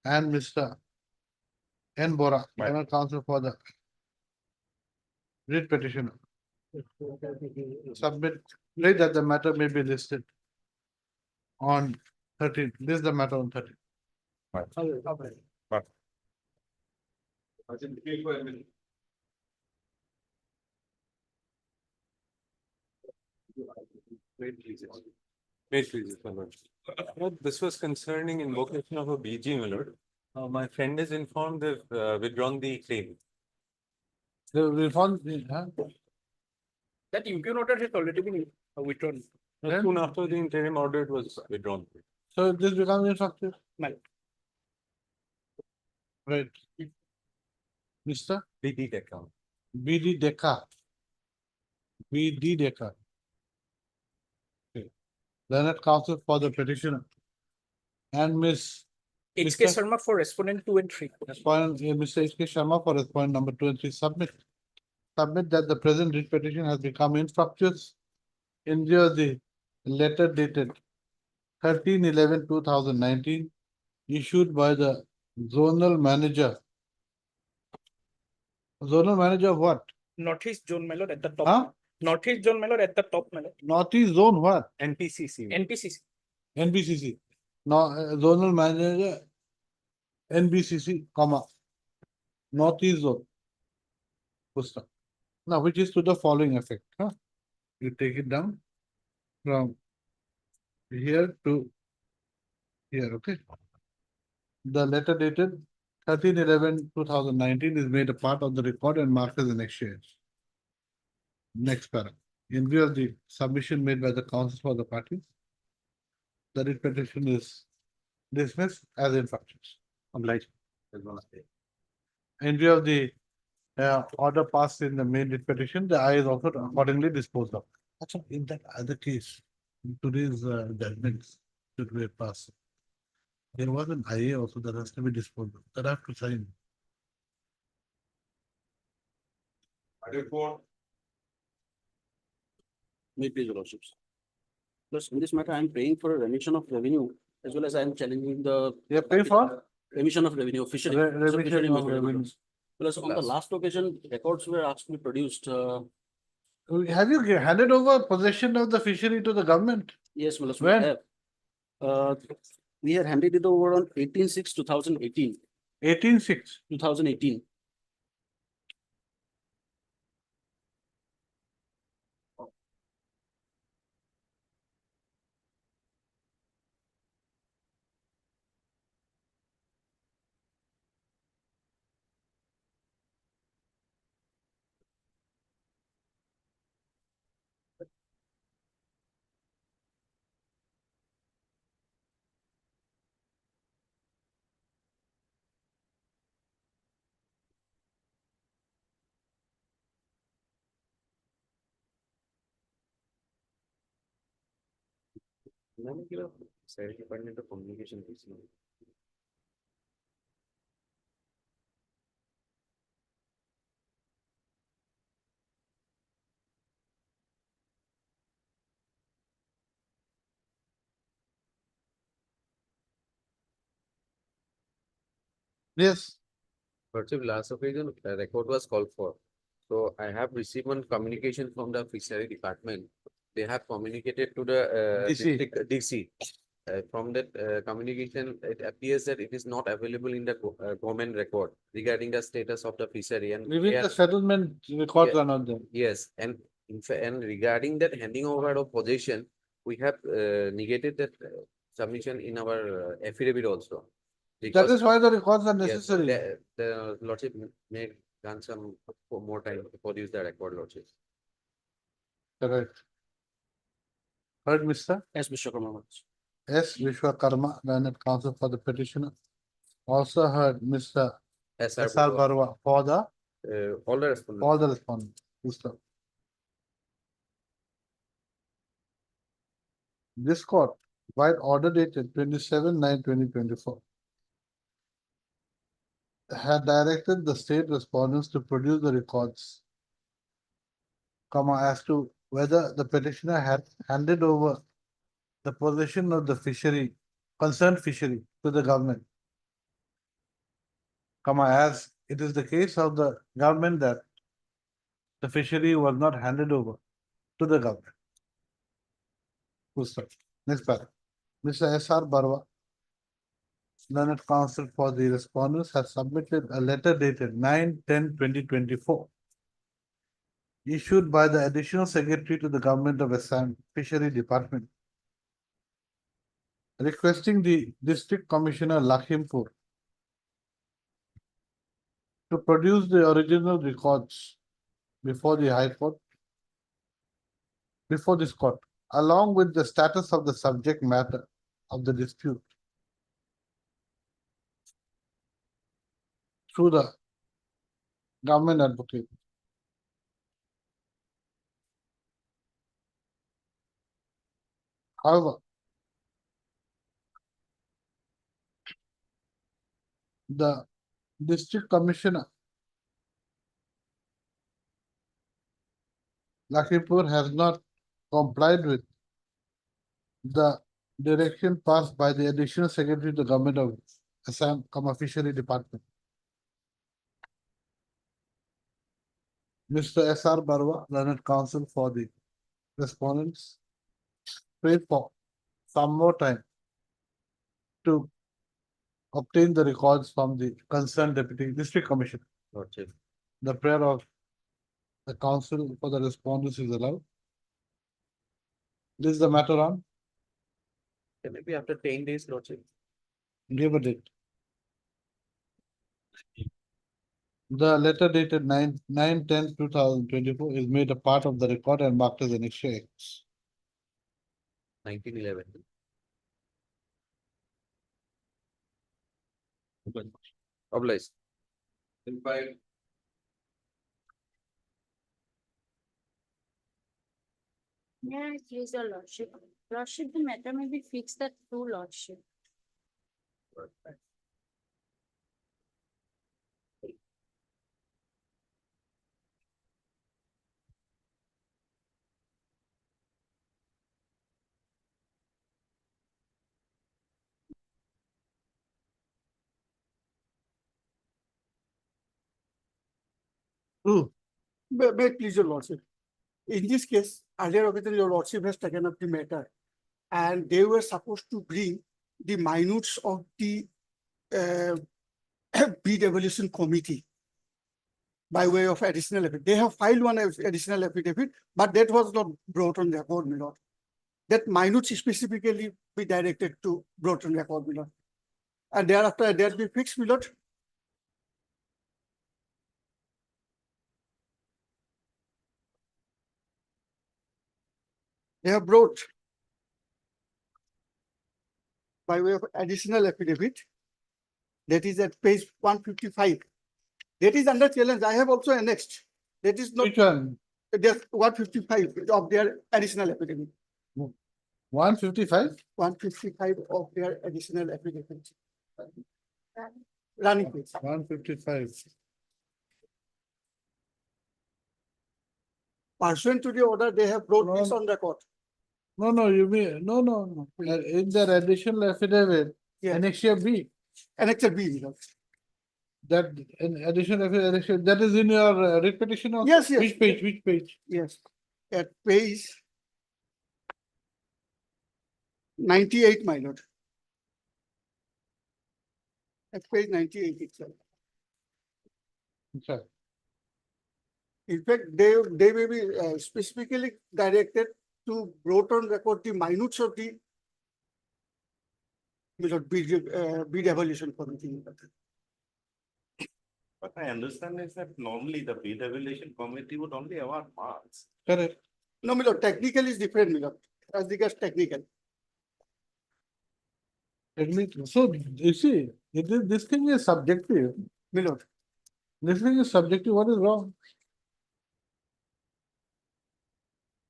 and Mr. N. Bora, Right. General Counsel for the writ petitioner. Submit, pray that the matter may be listed on 13th. This is the matter on 13th. Right. Wait, please, my lord. This was concerning invocation of a BG, my lord. My friend is informed they've withdrawn the claim. The reform, huh? That UQ noted has already been withdrawn. Then- Soon after the interim order, it was withdrawn. So this becomes ineffective. Well, Right. Mr. BD account. BD Deca. BD Deca. Okay. Learned counsel for the petitioner. And Miss HK Mr. Sharma for respondent 2 and 3. Respondent, Mr. H. K. Sharma for respondent number 2 and 3 submit. Submit that the present writ petition has become infructuous in view of the letter dated 13/11/2019 issued by the zonal manager. Zonal manager of what? Northeast Zone Melod at the top. Huh? Northeast Zone Melod at the top Melod. Northeast zone what? NPCC. NPCC. NBCC. No, zonal manager, NBCC, comma, Northeast zone. Full stop. Now, which is to the following effect, huh? You take it down from here to here, okay? The letter dated 13/11/2019 is made a part of the record and marked as an exchange. Next paragraph. In view of the submission made by the counsel for the parties, the writ petition is dismissed as infractions. Obliged. In view of the order passed in the main writ petition, the I is also accordingly disposed of. Actually, in that other case, in today's judgments that were passed, there was an IA also that has to be disposed of, that I have to sign. May it please your lordships. Plus, in this matter, I am praying for a remission of revenue as well as I am challenging the You pay for? remission of revenue officially. Remission of revenue. Plus, on the last occasion, records were asked to be produced. Have you handed over possession of the fishery to the government? Yes, my lords, we When? have. We had handed it over on 18/6/2018. 18/6. 2018. Department of Communication. Yes. Lordship, last occasion, a record was called for. So I have received one communication from the fishery department. They have communicated to the DC. district DC. From that communication, it appears that it is not available in the government record regarding the status of the fishery and. Even they the are- settlement records are not there. Yes, and and regarding that handing over of possession, we have negated that submission in our affidavit also. That Because- is why the records are Yes, necessary. the lordship may grant some more time to produce the record, lordship. Correct. Heard, Mr. Yes, Mr. Karma. S. Vishwakarma, learned counsel for the petitioner. Also heard Mr. SR S. R. Barwa for the, all the respondents. for the respondent. Mr. This court, by order dated 27/9/2024, had directed the state respondents to produce the records, comma, as to whether the petitioner had handed over the possession of the fishery, concerned fishery to the government. Comma, as it is the case of the government that the fishery was not handed over to the government. Full stop. Next paragraph. Mr. S. R. Barwa learned counsel for the respondents has submitted a letter dated 9/10/2024 issued by the additional secretary to the government of Assam Fishery Department requesting the district commissioner Lakhimpur to produce the original records before the High Court, before this court, along with the status of the subject matter of the dispute through the government advocate. However, the district commissioner Lakhimpur has not complied with the direction passed by the additional secretary to the government of Assam, Fishery Department. Mr. S.R. Barwa, learned counsel for the respondents, prayed for some more time to obtain the records from the concerned deputy district commissioner. Lordship. The prayer of the counsel for the respondents is allowed. This is the matter on, Maybe after 10 days, Lordship. give a date. The letter dated 9/10/2024 is made a part of the record and marked as Annexure X. 1911. Obliged. Yeah, please, your lordship. Lordship, the matter may be fixed at true lordship. May it please your lordship. In this case, earlier occasion, your lordship has taken up the matter and they were supposed to bring the minutes of the bid evaluation committee by way of additional affidavit. They have filed one additional affidavit, but that was not brought on record, my lord. That minutes specifically be directed to brought on record, my lord. And thereafter, that be fixed, my lord. They have brought by way of additional affidavit. That is at page 155. That is under challenge. I have also annexed. That is not Which one? just 155 of their additional affidavit. 155? 155 of their additional affidavit. Running page. 155. Pursuant to the order, they have brought this No. on record. No, you mean, no. In their additional affidavit, Yeah. Annexure B, Annexure B, my lord. that in additional affidavit, that is in your writ petition or? Yes, yes. Which page? Yes, at page 98, my lord. At page 98 itself. Okay. In fact, they may be specifically directed to brought on record the minutes of the bid evaluation committee. What I understand is that normally the bid evaluation committee would only award marks. Correct. No, my lord, technical is different, my lord, as regards technical. So you see, this thing is subjective. My lord, This thing is subjective. What is wrong?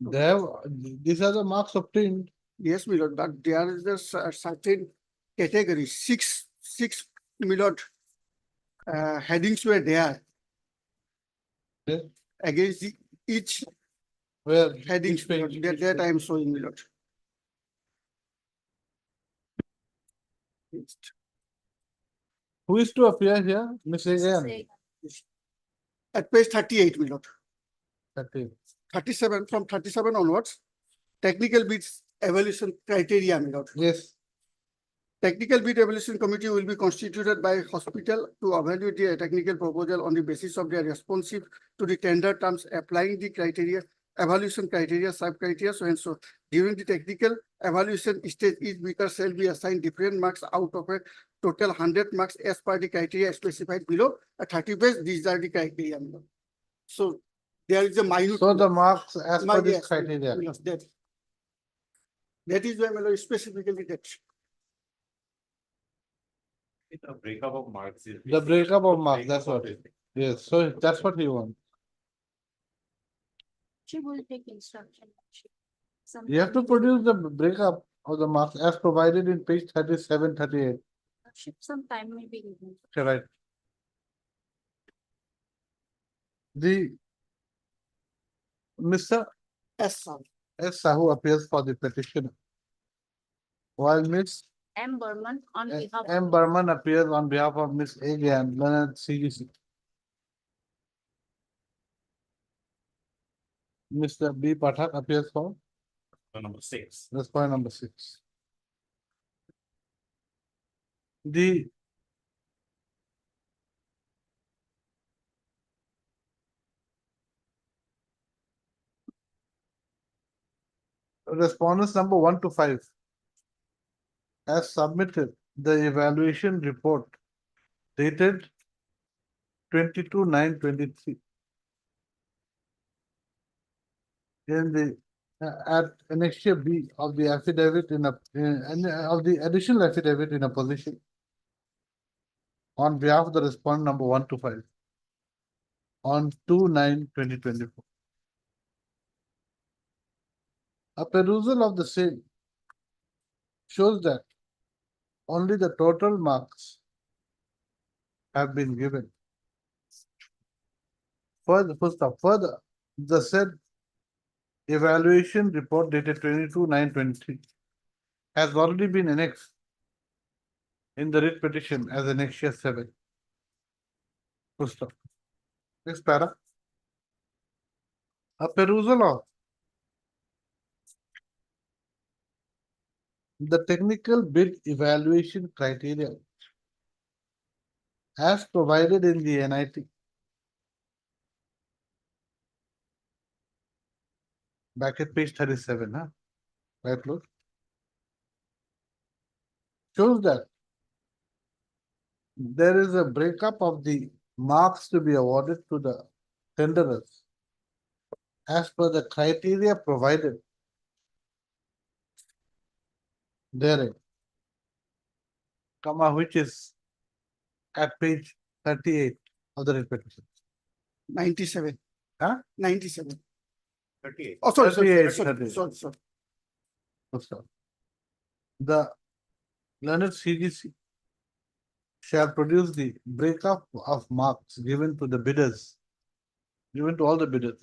They have, these are the marks obtained. yes, my lord, but there is a certain category, six, my lord, headings were there. Yeah. Against the each Where? heading, Which page? that I am showing, my lord. Who is to appear here? Miss Again. At page 38, my lord. 30. 37, from 37 onwards, technical bids evaluation criteria, my lord. Yes. Technical bid evaluation committee will be constituted by hospital to evaluate the technical proposal on the basis of their responsive to the tender terms, applying the criteria, evaluation criteria, sub-criteria, so and so. During the technical evaluation stage, each bidder shall be assigned different marks out of a total 100 marks as per the criteria specified below. At 30 base, these are the criteria. So there is a minute. So the marks as per this Yes, criteria. yes, that is why Melody specifically that. The breakup of marks is. The breakup of marks, that's what. Yes, so that's what he wants. She will take instruction. You have to produce the breakup of the marks as provided in page 37, 38. Some time may be given. Okay, right. The Mr. S. S. Sahu appears for the petition. While Miss M. Burman on behalf. M. Burman appears on behalf of Miss A. Gan, Leonard CGC. Mr. B. Pathak appears for, Number 6. that's point number 6. The respondents number 1 to 5 has submitted the evaluation report dated 22/9/23 in the at annexure B of the affidavit of the additional affidavit in opposition on behalf of the respondent number 1 to 5 on 2/9/2024. A perusal of the same shows that only the total marks have been given. Further, the said evaluation report dated 22/9/23 has already been annexed in the writ petition as annexure 7. Full stop. Next para. A perusal of the technical bid evaluation criteria as provided in the NIT back at page 37, huh? Right, look. Shows that there is a breakup of the marks to be awarded to the tenderers as per the criteria provided therein, comma, which is at page 38 of the writ petition. 97. Huh? 97. 38. Oh, sorry, 38, sorry. 38. Sorry. Full stop. The learned CGC shall produce the breakup of marks given to the bidders, given to all the bidders,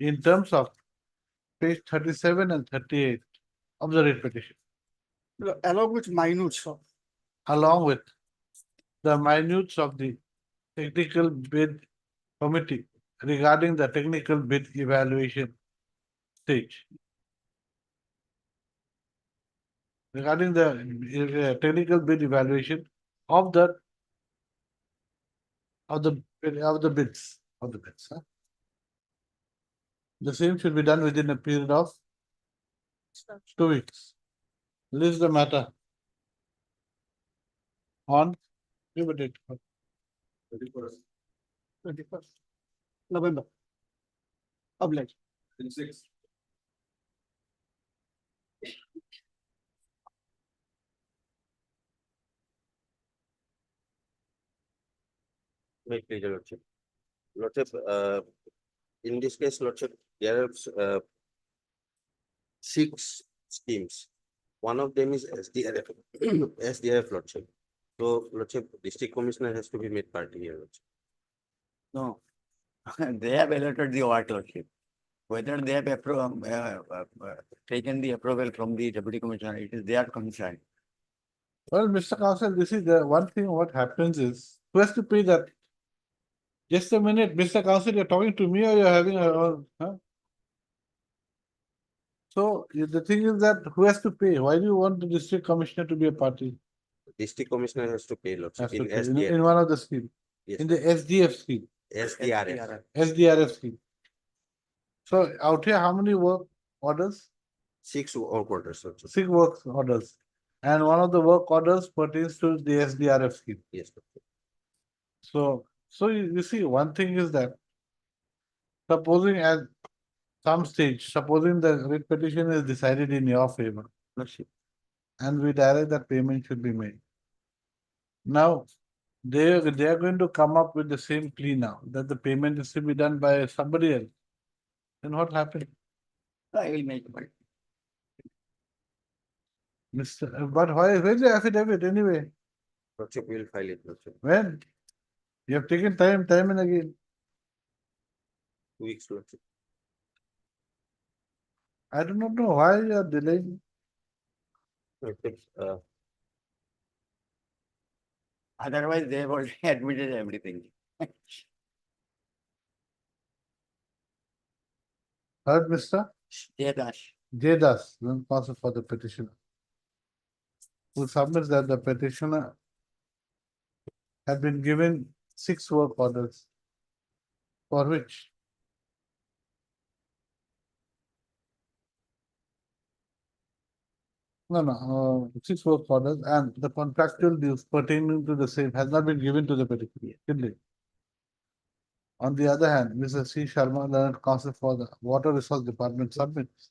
in terms of page 37 and 38 of the writ petition, Along with minutes. along with the minutes of the technical bid committee regarding the technical bid evaluation stage. Regarding the technical bid evaluation of the bids. Huh? The same should be done within a period of 2 weeks. List the matter on, give a date. 21st November. Obliged. 26. Wait, please, Your Lordship. Lordship, in this case, Lordship, there are 6 schemes. One of them is SDRF, SDRF, Lordship. So, Lordship, district commissioner has to be made party here, Lordship. No, they have allotted the award lordship. Whether they have taken the approval from the deputy commissioner, it is their concern. Well, Mr. Counsel, this is the one thing what happens is, who has to pay that? Just a minute, Mr. Counsel, you're talking to me or you're having a, huh? So the thing is that who has to pay? Why do you want the district commissioner to be a party? District commissioner has to pay Has lordship to in pay in SDF. one of the scheme, Yes, in the SDF scheme, SDRF. SDRF scheme. So out here, how many work orders? 6 or quarters, lordship. 6 work orders. And one of the work orders pertains to the SDRF scheme. Yes, lordship. So you see, one thing is that supposing at some stage, supposing the writ petition is decided in your favor, Lordship. and we direct that payment should be made. Now, they are going to come up with the same plea now, that the payment is to be done by somebody else. Then what happened? I will make it. But where's the affidavit anyway? Lordship will file it, lordship. When? You have taken time and again. 2 weeks, lordship. I do not know why you are delaying. Lordship, Otherwise, they have already admitted everything. Heard, Mr. Dedash. Jdas, then counsel for the petitioner, who submits that the petitioner had been given 6 work orders, for which no, 6 work orders and the contractual dues pertaining to the same has not been given to the petitioner. Didn't it? On the other hand, Mr. C. Sharma, learned counsel for the Water Resource Department, submits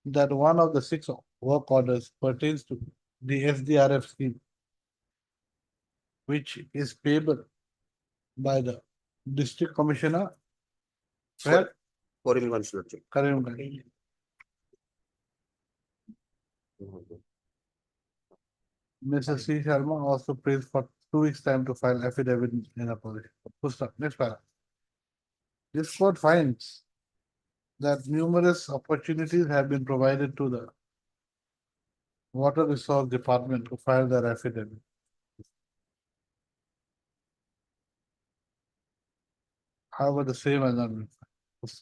that one of the 6 work orders pertains to the SDRF scheme, which is payable by the district commissioner. Where? Karimganj, lordship. Karimganj. Mr. C. Sharma also prays for 2 weeks' time to file affidavit in opposition. Full stop. Next paragraph. This court finds that numerous opportunities have been provided to the Water Resource Department to file their affidavit. However, the same has not been filed.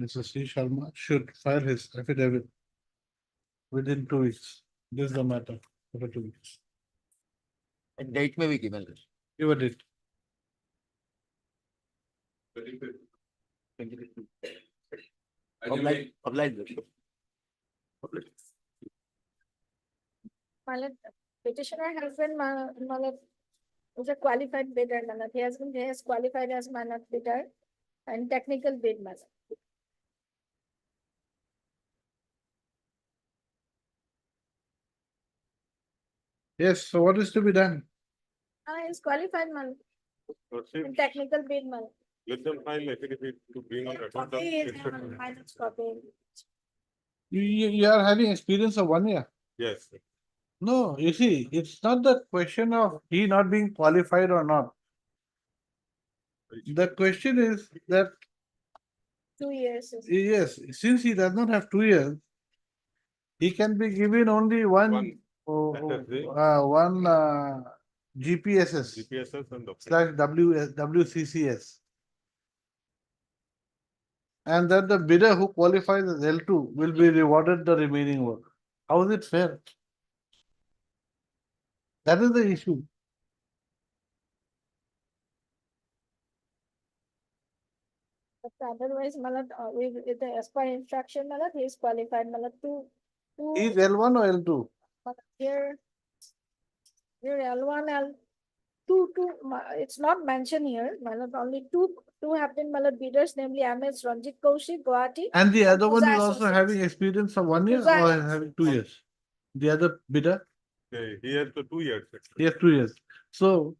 Mr. C. Sharma should file his affidavit within 2 weeks. This is the matter for 2 weeks. A date may be given. Give a date. Oblige. Petitioner has been, is a qualified bidder, he has qualified as bidder and technical bid. Yes, so what is to be done? Is qualified Lordship, and technical bid let them file affidavit to bring on record Copy is the inspection. minus copy. You are having experience of 1 year. Yes, No, you see, it's not the question of he not being qualified or not. The question is that, 2 years. yes, since he does not have 2 years, he can be given only one GPSS GPSS and the. / WCCS. And that the bidder who qualifies as L2 will be rewarded the remaining work. How is it fair? That is the issue. But otherwise, as per instruction, he is qualified, two. He is L1 or L2? Here L1, L2, it's not mentioned here, only two have been bidders, namely MS Ranjit Kaushik, Guwahati. And the other one Puja is also Associates. having experience of 1 year Puja or having 2 years? The other bidder, He has the 2 years. he has 2 years. So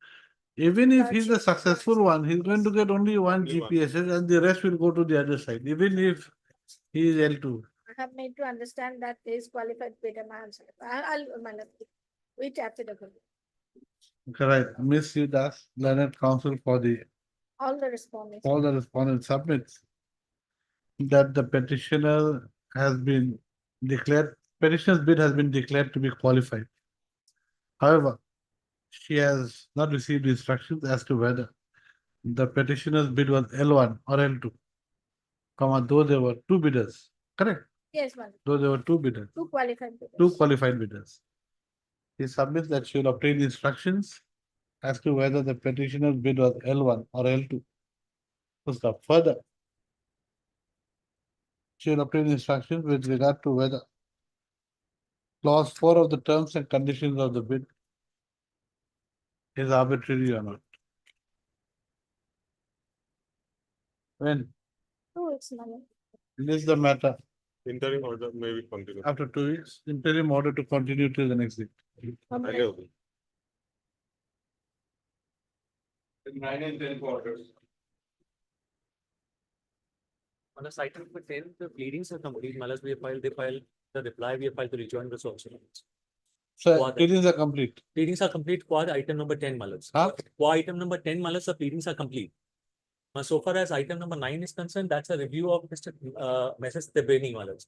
even if he's the Gotcha. successful one, he's going to get only one Only one. GPSS and the rest will go to the other side, even if he is L2. I have made to understand that he is qualified bidder, I'll wait after the. Correct. Miss Yudas, learned counsel for All the respondents. all the respondents submits that the petitioner has been declared, petitioner's bid has been declared to be qualified. However, she has not received instructions as to whether the petitioner's bid was L1 or L2, though there were 2 bidders. Correct? Yes, my lord. Though there were two bidders, Two qualified bidders. two qualified bidders. He submits that she will obtain instructions as to whether the petitioner's bid was L1 or L2. Further, she will obtain instructions with regard to whether clause 4 of the terms and conditions of the bid is arbitrary or not. When 2 weeks, my lord. this is the matter, Interim order may be continued. after 2 weeks, interim order to continue till the next day. Okay. In 9 and 10 quarters. On a site number 10, the pleadings are complete. Malas, we have filed, they filed the reply, we have filed the rejoin this also. So What? pleadings are complete. Pleadings are complete, quad item number 10, Malas. Huh? Quad item number 10, Malas, the pleadings are complete. Now, so far as item number 9 is concerned, that's a review of Mrs. Tebeni, Malas.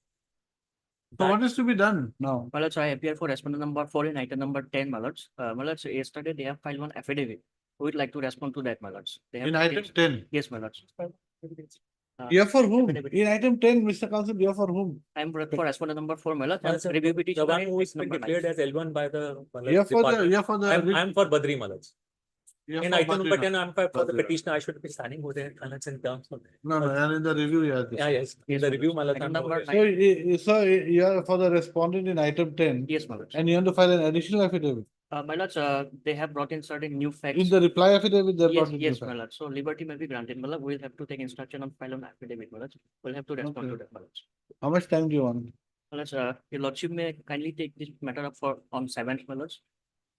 So what is to be done now? Malas, I appear for respondent number 4 in item number 10, Malas. Malas, yesterday they have filed one affidavit. We would like to respond to that, Malas. In item 10. Yes, Malas. Here for whom? In item 10, Mr. Council, here for whom? I am for respondent number 4, Malas. Malas, Review petition. The one who is been number 9. declared as L1 by the. Here for the, here for the. I'm for Badri Malas. here In for item number Badrinath. 10, I'm for the Badrinath. petitioner, I should be standing over there, Malas, in terms of. No, no, and in the review, yeah. Yeah, yes, in the review, Malas. Item I'm number over there. So you are for the respondent in item 10 Yes, Malas. and you want to file an additional affidavit. My lords, they have brought in certain new facts. In the reply affidavit, they Yes, brought it. yes, my lord. So liberty may be granted, my lord. We'll have to take instruction on file on affidavit, my lords. We'll have to respond to Okay. that, my lords. How much time do you want? My lords, your lordship may kindly take this matter up for on 7th, my lords.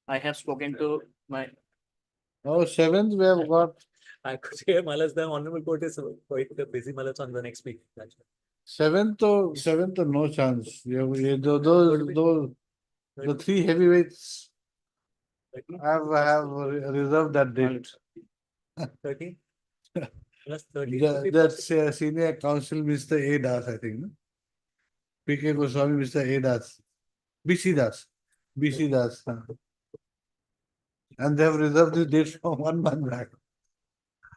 I have spoken to my, Oh, 7th, we have got I could say, Malas, the honorable court is quite busy, Malas, on the next week. That's 7th or no chance. Those, the three heavyweights have reserved that date. 13. Plus 13. That senior counsel, Mr. A. Das, I think. No? P.K. Goswami, Mr. A. Das. B.C. Das. B.C. Das. And they have reserved the date for 1 month back.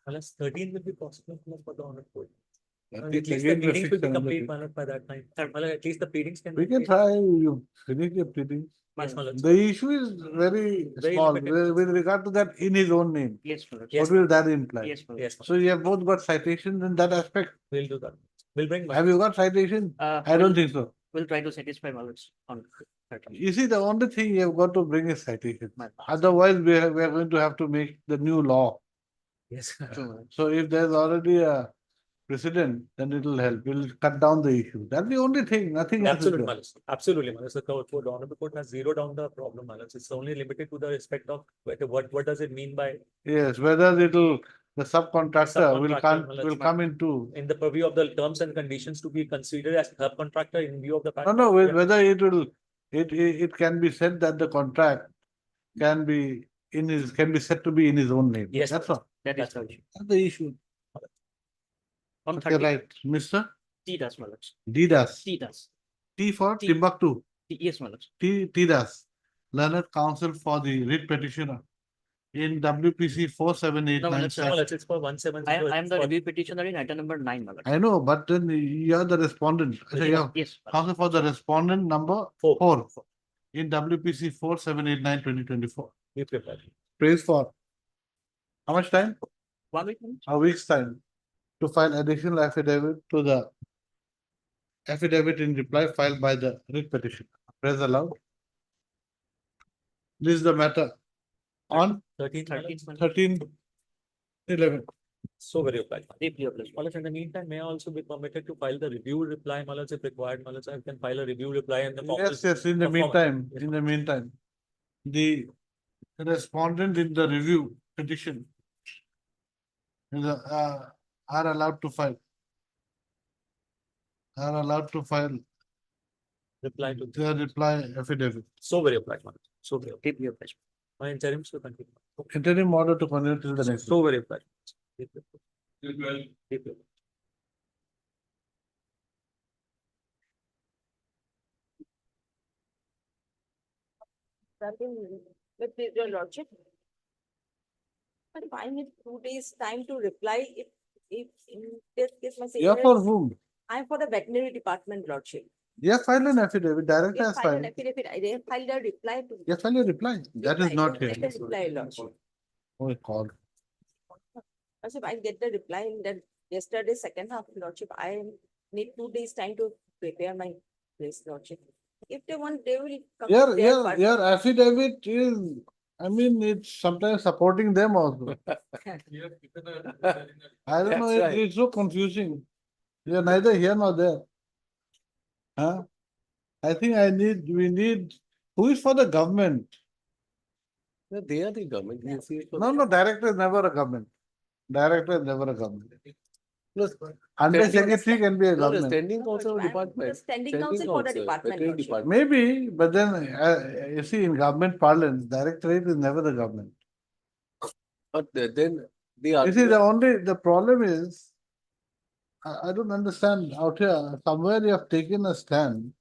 Malas, 13 will be possible for the honorable court. I At think least the again we pleadings will fix be another complete, date. Malas, by that time. Malas, at least the pleadings can. We can try, you finish your pleading. Yes, Malas. The issue is very Very small limited. with regard to that in his own name. yes, my lords. Yes. What will that imply? Yes, my lords. Yes, So you have both got citations in that aspect. we'll do that. We'll bring. Have you got citation? I we'll- don't think so. We'll try to satisfy my lords on 13th. You see, the only thing you have got to bring is citation. My lords. Otherwise, we are going to have to make the new law. Yes. True, my lords. So if there's already a precedent, then it will help. We'll cut down the issue. That's the only thing, nothing else. is Absolutely, there. Malas. Absolutely, Malas. The honorable court has zeroed down the problem, Malas. It's only limited to the respect of what does it mean by Yes, whether the subcontractor will Malas. come into. in the purview of the terms and conditions to be considered as subcontractor in view of the fact. No, Yeah. whether it can be said that the contract can be said to be in his own name. Yes, That's Malas. all. That is the issue. That's the issue. On Okay, 13th, right. Mr. Tidas, my lords. Didas. Tidas. T for T. Timbuktu. Yes, my lords. Tidas. Learned counsel for the writ petitioner in WPC 4789. No, Malas, Malas, it's for 170. I am the review petitioner in item number 9, my lords. I know, but then you are the respondent. So you have Yes, my lords. counsel for the respondent number Four. 4 in WPC 4789/2024. We prepare. Praise for how much time? 1 week, my lords. A week's time to file additional affidavit to the affidavit in reply filed by the writ petitioner. Praise aloud. This is the matter on 13. 13th, my lords. 13/11. So very obliged. Deeply obliged. Malas, in the meantime, may I also be permitted to file the review reply, Malas, if required, Malas, I can file a review reply and the. Yes, yes, in the the form- meantime, Yes, in the meantime, the respondent in the review petition are allowed to file. Are allowed to file Reply to. their reply affidavit. So very obliged, Malas. So very obliged. Deeply obliged. My interim should continue. Interim order to continue till the next. So very obliged. Deeply Till 12. obliged. Deeply obliged. With your lordship. But I need 2 days time to reply if in this case my. Yeah, for whom? I'm for the veterinary department, lordship. You have filed an affidavit, director They has filed an filed. affidavit, they have filed a reply to. You have filed a reply. That is reply, not they here. have get a reply, Your Lordship. Oh, God. Lordship, I get the reply in that yesterday, second half, Lordship, I need 2 days time to prepare my place, Lordship. If they want, they will come. to their part. Your affidavit is, I mean, it's sometimes supporting them also. I don't know, it's so confusing. You're neither here nor there. Huh? I think we need, who is for the government? They are the government. No, director is never a government. Director is never a government. Under secretary can be a government. Standing council of department. Standing council for the department, Lordship. Maybe, but then, you see, in government parlance, directorate is never the government. But then the You see, the problem is, I don't understand out here, somewhere you have taken a stand.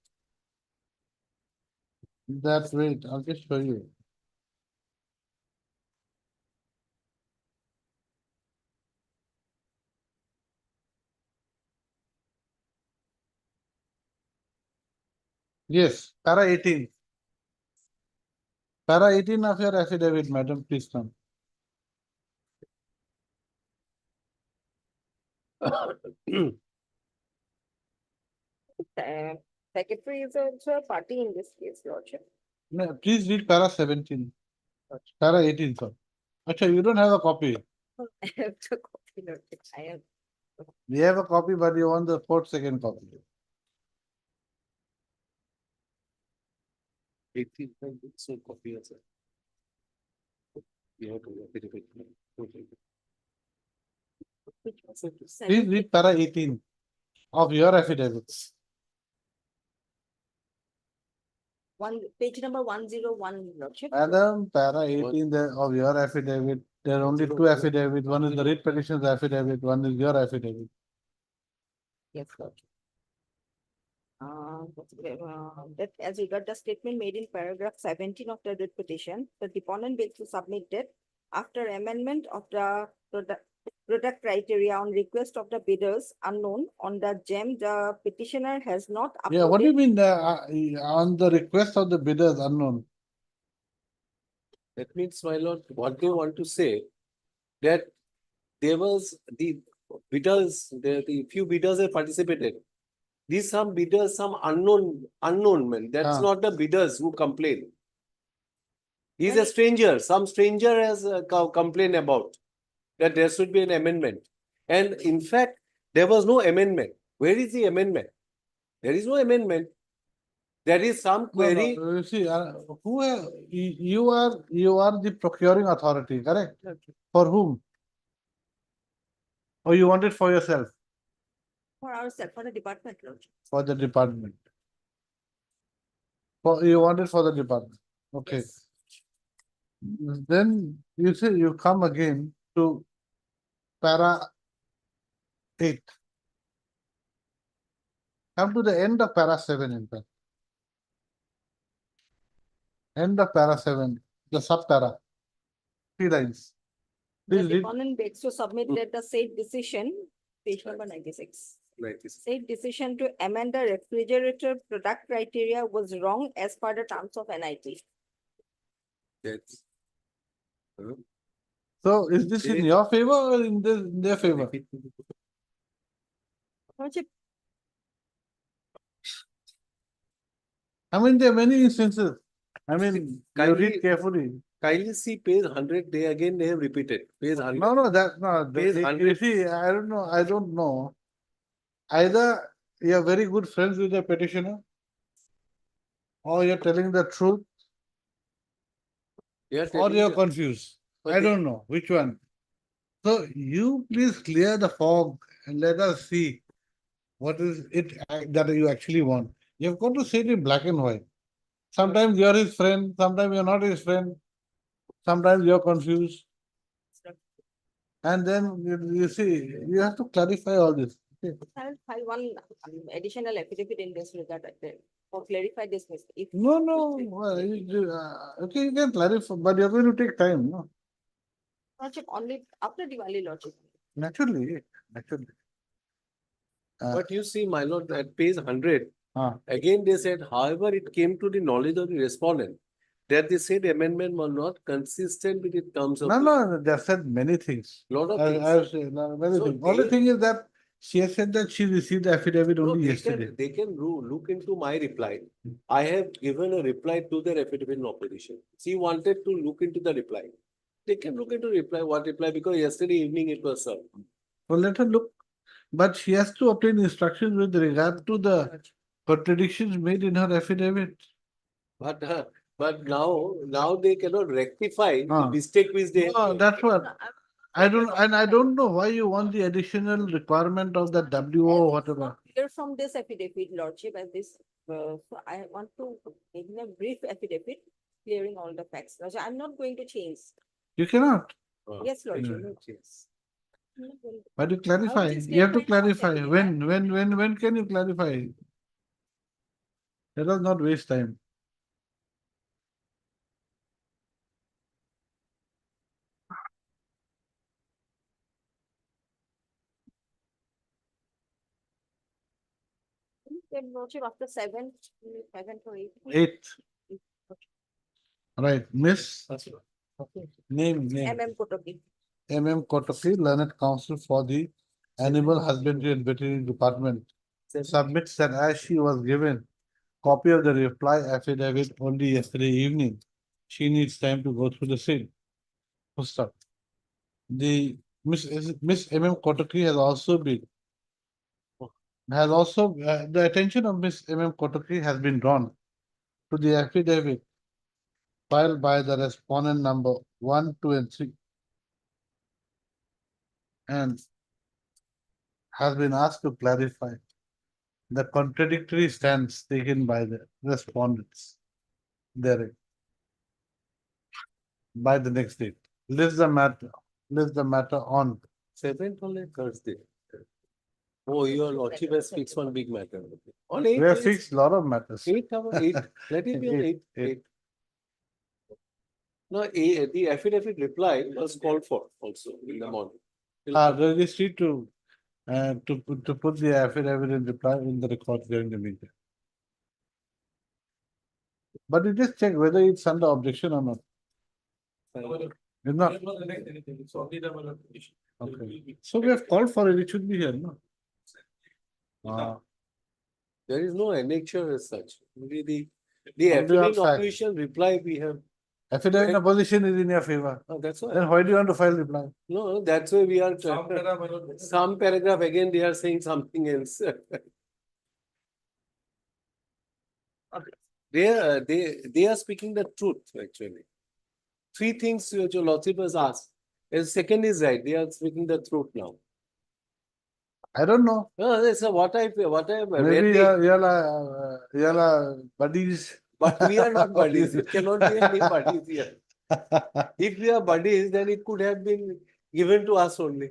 That, wait, I'll just show you. Yes, para 18. Para 18 of your affidavit, madam, please come. Secretary is also a party in this case, Lordship. No, please read para 17. Para 18, sir. Actually, you don't have a copy. I have to copy, Lordship. I have. We have a copy, but you want the 4th second copy. 18, so copy also. You have to affidavit. Please read para 18 of your affidavits. Page number 101, Lordship. Madam, para 18 of your affidavit, there are only 2 affidavits. One is the writ petition's affidavit, one is your affidavit. Yes, Lordship. That as regard the statement made in paragraph 17 of the writ petition, the deponent bids to submit that after amendment of the product criteria on request of the bidders unknown on the GEM, the petitioner has not. Yeah, what do you uploaded- mean, on the request of the bidders unknown? That means, my lord, what they want to say, that there was the bidders, the few bidders have participated. These some bidders, some unknown men, that's not the bidders who complain. He's a stranger, some stranger has complained about that there should be an amendment. And in fact, there was no amendment. Where is the amendment? There is no amendment. There is some query. No, you see, you are the procuring authority, correct? For whom? Or you want it for yourself? For ourselves, for the department, Lordship. For the department. You want it for the department, okay. Yes. Then you say you come again to para 8. Come to the end of para 7 in fact. End of para 7, the sub para. 3 lines. The Please read. deponent begs to submit that the said decision, page number 96. Said decision to amend the refrigerator product criteria was wrong as per the terms of NIT. That's. So is this in your favor or in their favor? Lordship, I mean, there are many instances. I mean, you read carefully. Kindly see page 100, they have repeated. Page 100. No. Page You 100. see, I don't know. Either you are very good friends with the petitioner or you're telling the truth or you're confused. I don't know which one. So you please clear the fog and let us see what is it that you actually want. You've got to say it in black and white. Sometimes you're his friend, sometimes you're not his friend, sometimes you're confused. And then you see, you have to clarify all this. Okay. I'll file one additional affidavit in this regard, or clarify this mistake. If- No, okay, you can clarify, but you're going to take time, no? Lordship, only after Diwali, Lordship. Naturally. But you see, my lord, at page 100, Again, they said, however, it came to the knowledge of the respondent that the said amendment was not consistent with the terms of. No, no, they have said many things. Lot of I things. have said many So things. Only they- thing is that she has said that she received the affidavit No, only they yesterday. can, they can look into my reply. I have given a reply to their affidavit in opposition. She wanted to look into the reply. They can look into reply, what reply, because yesterday evening it was served. Well, let her look. But she has to obtain instructions with regard to the contradictions made in her affidavit. But now they cannot rectify the Ah. mistake which they have No, made. that's what. I don't know why you want the additional requirement of the WO or whatever. Clear from this affidavit, Lordship, as this, so I want to make a brief affidavit clearing all the facts. Lordship, I'm not going to change. You cannot. Yes, Lordship. Yes. I'm not going to- But you clarify. just You have to take my point clarify. of view, When can you clarify? Let us not waste time. Then Lordship, after 7 to 8. Eighth. Right, Miss. Name. MM Kotoki. MM Kotoki, Learned Counsel for the Animal Husbandry and Veterinary Department, submits that as she was given copy of the reply affidavit only yesterday evening, she needs time to go through the same. Full stop. The Miss MM Kotoki has also the attention of Miss MM Kotoki has been drawn to the affidavit filed by the respondent number 1, 2, and 3. And has been asked to clarify the contradictory stance taken by the respondents therein by the next date. Lists the matter on. 7th only Thursday. Oh, your lordship has fixed one big matter. On We have 8th, fixed a lot of matters. 8, let it be on 8. Eight. No, the affidavit reply was called for also in the morning. Registry to put the affidavit in reply in the record during the meeting. But you just check whether it's under objection or not. It's not. Okay. So we have called for it. It should be here, no? There is no annexure as such. Only the Only our affidavit fact. opposition reply we have. Affidavit opposition is in your favor. Oh, that's why. Then why do you want to file reply? No, that's why we are. Some paragraph again, they are saying something else. They are speaking the truth actually. 3 things which your lordship has asked. And second is right. They are speaking the truth now. I don't know. No, that's what I have Maybe read. you're buddies. But we are not buddies. It cannot be any buddies here. If we are buddies, then it could have been given to us only.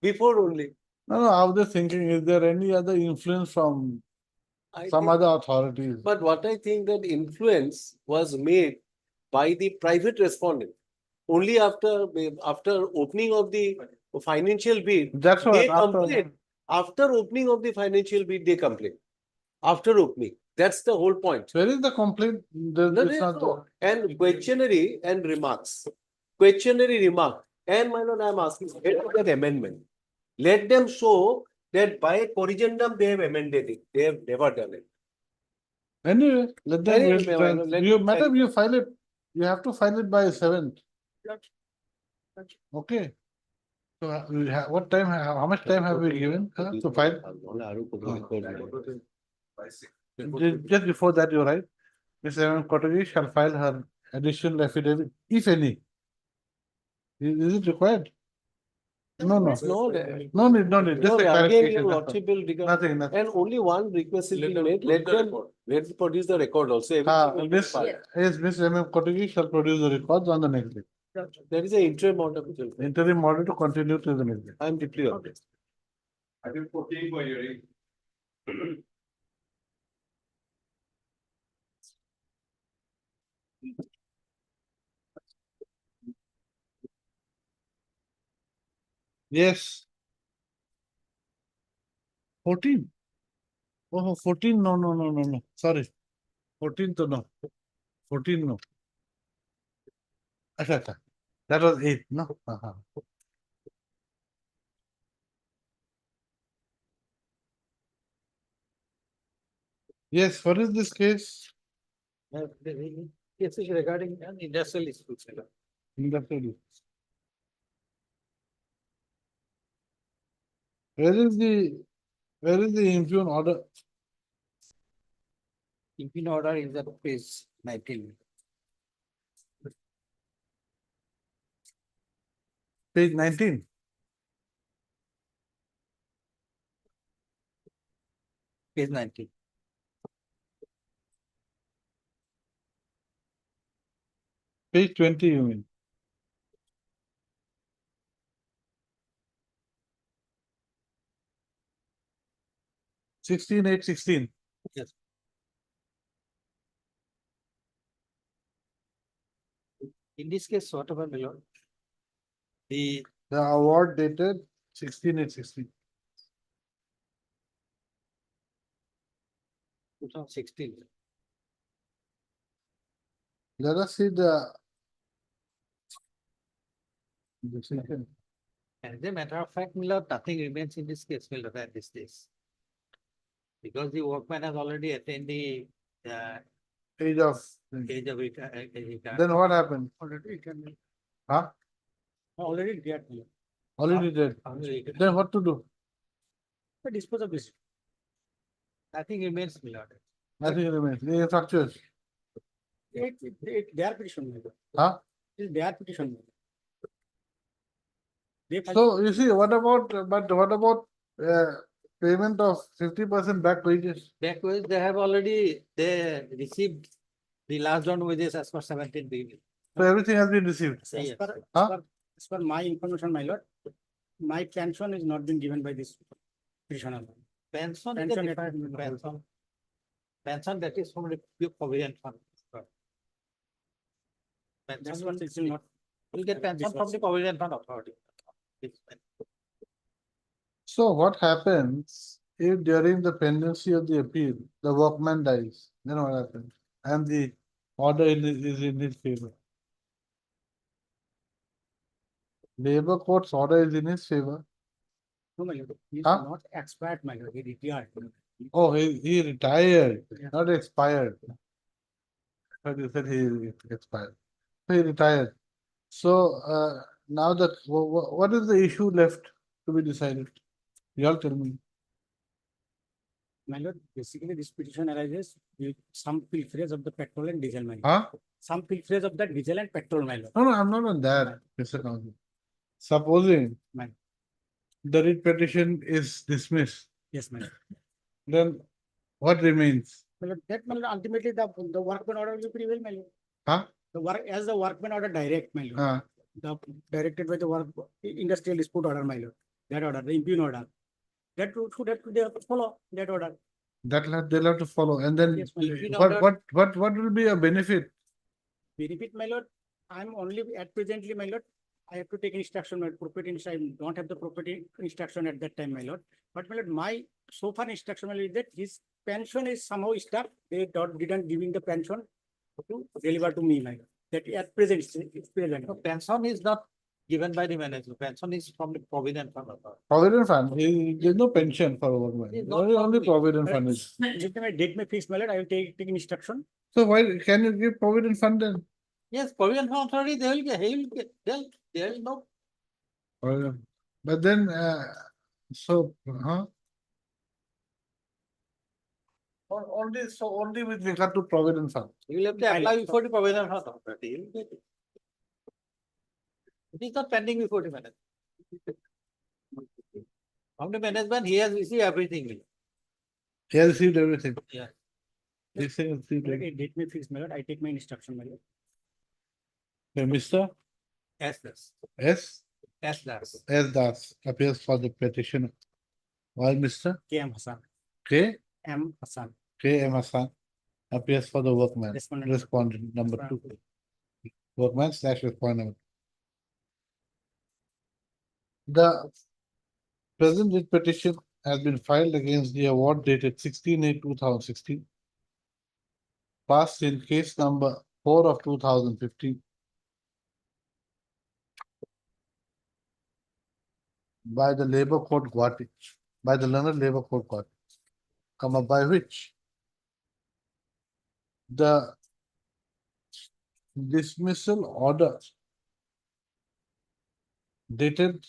Before only. No, I was just thinking, is there any other influence from some other authorities? But what I think that influence was made by the private respondent. Only after opening of the financial bid, That's they what. complain. After opening of the financial bid, they complain. After opening. That's the whole point. Where is the complaint? And questionnaire and remarks. Questionnaire remark. And my lord, I am asking, where is that amendment? Let them show that by corrigendum they have amended it. They have never done it. Anyway, let them. Anyway, You file it. You have to file it by 7th. Okay. So what time? How much time have we given to file? Just before that, you're right. Ms. M. Kotogi shall file her additional affidavit, if any. Is it required? No. No need. Just a again, clarification. your lordship will Nothing. And only one request is being made. Let them produce the record also. Miss M. Kotogi shall produce the records on the next day. There is an interim order. Interim order to continue to the next day. I am deeply aware. Yes. 14. Oh, 14, no, sorry. 14 to no. 14 no. Acha. That was 8, no? Yes, what is this case? Yes, it's regarding an industrial dispute. Industrial. Where is the impugn order? Impugn order is at page 19. Page 19. Page 19. Page 20, you mean? Eight, 16. Yes. In this case, whatever, my lord, the award dated 16/8/16. 2016. Let us see the decision. As a matter of fact, my lord, nothing remains in this case, my lord, at this stage. Because the workman has already attained the Age of. age of retirement. Then what happened? Already can. Huh? Already get. Already did. Already. Then what to do? Dispose of this. Nothing remains, my lord. Nothing remains. The structures. Their petition. Huh? It's their petition. They filed- So you see, what about payment of 50% back wages? Backwards, they have already, they received the last round wages as per 17 BB. So everything has been received. As Yes. per, Huh? as per my information, my lord, my pension is not been given by this petitioner. Pension is a Pension different pension. Pension that is from the pure provident fund. That's Pension what is not. will get pension from the provident fund authority. So what happens if during the pendency of the appeal, the workman dies? Then what happens? And the order is in his favor. Labor court's order is in his favor. No, my lord, he is Huh? not expired, my lord, he retired. Oh, he retired, Yeah. not expired. But you said he expired. So he retired. So now that what is the issue left to be decided? You all tell me. My lord, basically this petition arises with some pilferage of the petrol and diesel, my lord. Huh? Some pilferage of the diesel and petrol, my lord. No, I'm not on that, Mr. Counsel. Supposing Ma'am. the writ petition is dismissed, Yes, my lord. then what remains? My lord, that, my lord, ultimately the workman order will prevail, my lord. Huh? The work, as the workman order direct, my lord. The directed by the work, industrial dispute order, my lord. That order, the impugn order. That should have to follow that order. They'll have to follow, and then Yes, my lord. what will be a benefit? Benefit, my lord, I'm only at presently, my lord. I have to take instruction, my property, I don't have the property instruction at that time, my lord. But my lord, my so far instruction my lord, is that his pension is somehow stuck. They didn't giving the pension to deliver to me, my lord. That at present, it's present. No, pension is not given by the manager. Pension is from the provident fund authority. Provident fund, there's no pension for a workman. It's not Only from provident fund is. Just my date may fix, my lord, I will take instruction. So why can you give provident fund then? Yes, provident fund authority, they will get, he will get, they'll know. But then, only with regard to provident fund. You will have to apply before the provident fund authority. You will get it. It is not pending before the management. From the management, he has received everything. He has received everything. Yeah. He has received everything. Date may fix, my lord, I take my instruction, my lord. Okay, Mr. S das. S. S das. S. Das appears for the petition. While Mr. K. M. Hassan. K. M. Hassan. K. M. Hassan appears for the workman. Respondent number 2. Workman / respondent. The present writ petition has been filed against the award dated 16/8/2016, passed in case number 4 of 2015 by the Labour Court Guwahati, by the Learned Labour Court Guwahati, by which the dismissal order dated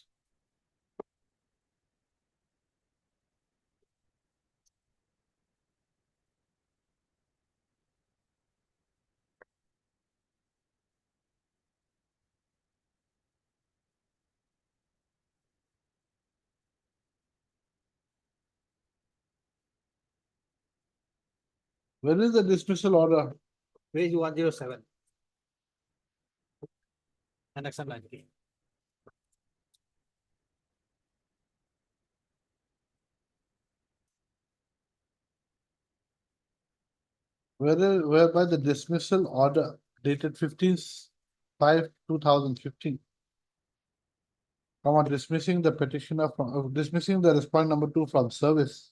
where is the dismissal order? Page 107. Annex 90. Whereby the dismissal order dated 15/5/2015, dismissing the petitioner from, dismissing the respondent number 2 from service,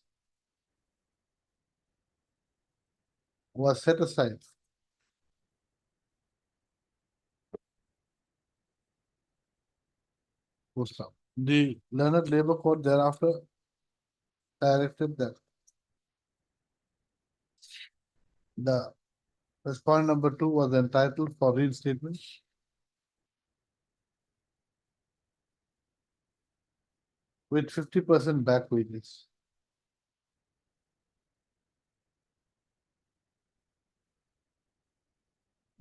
was set aside. Full stop. The Learned Labour Court thereafter directed that the respondent number 2 was entitled for reinstatement with 50% back wages.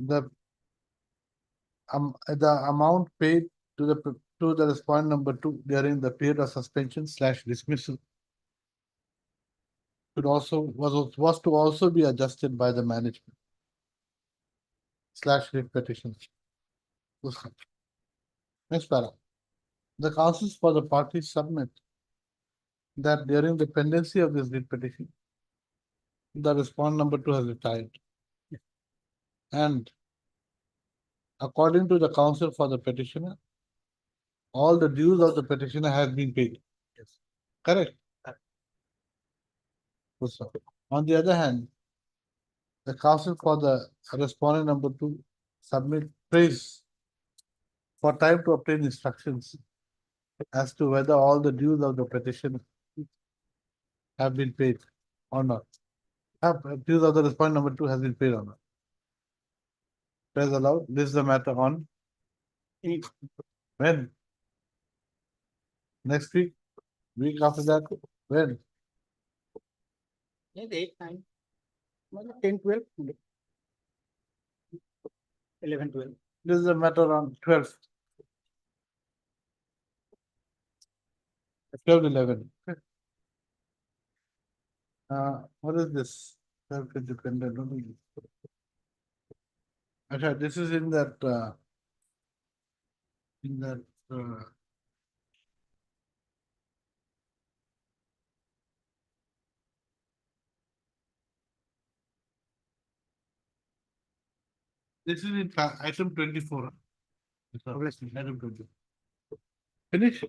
The amount paid to the respondent number 2 during the period of suspension/dismissal could also was to also be adjusted by the management /writ petition. Next para. The counsels for the parties submit that during the pendency of this writ petition, the respondent number 2 has retired. And according to the counsel for the petitioner, all the dues of the petitioner have been paid. Yes. Correct? Good stuff. On the other hand, the counsel for the respondent number 2 submit praise for time to obtain instructions as to whether all the dues of the petition have been paid or not. Dues of the respondent number 2 has been paid or not. Praise allowed. This is the matter on when? Next week? Week after that? When? Yeah, 8, 9. 10, 12. 11, 12. This is a matter on 12th. 12, 11. What is this? Self-independent. Okay, this is in that this is in item 24. Item 24. Finish.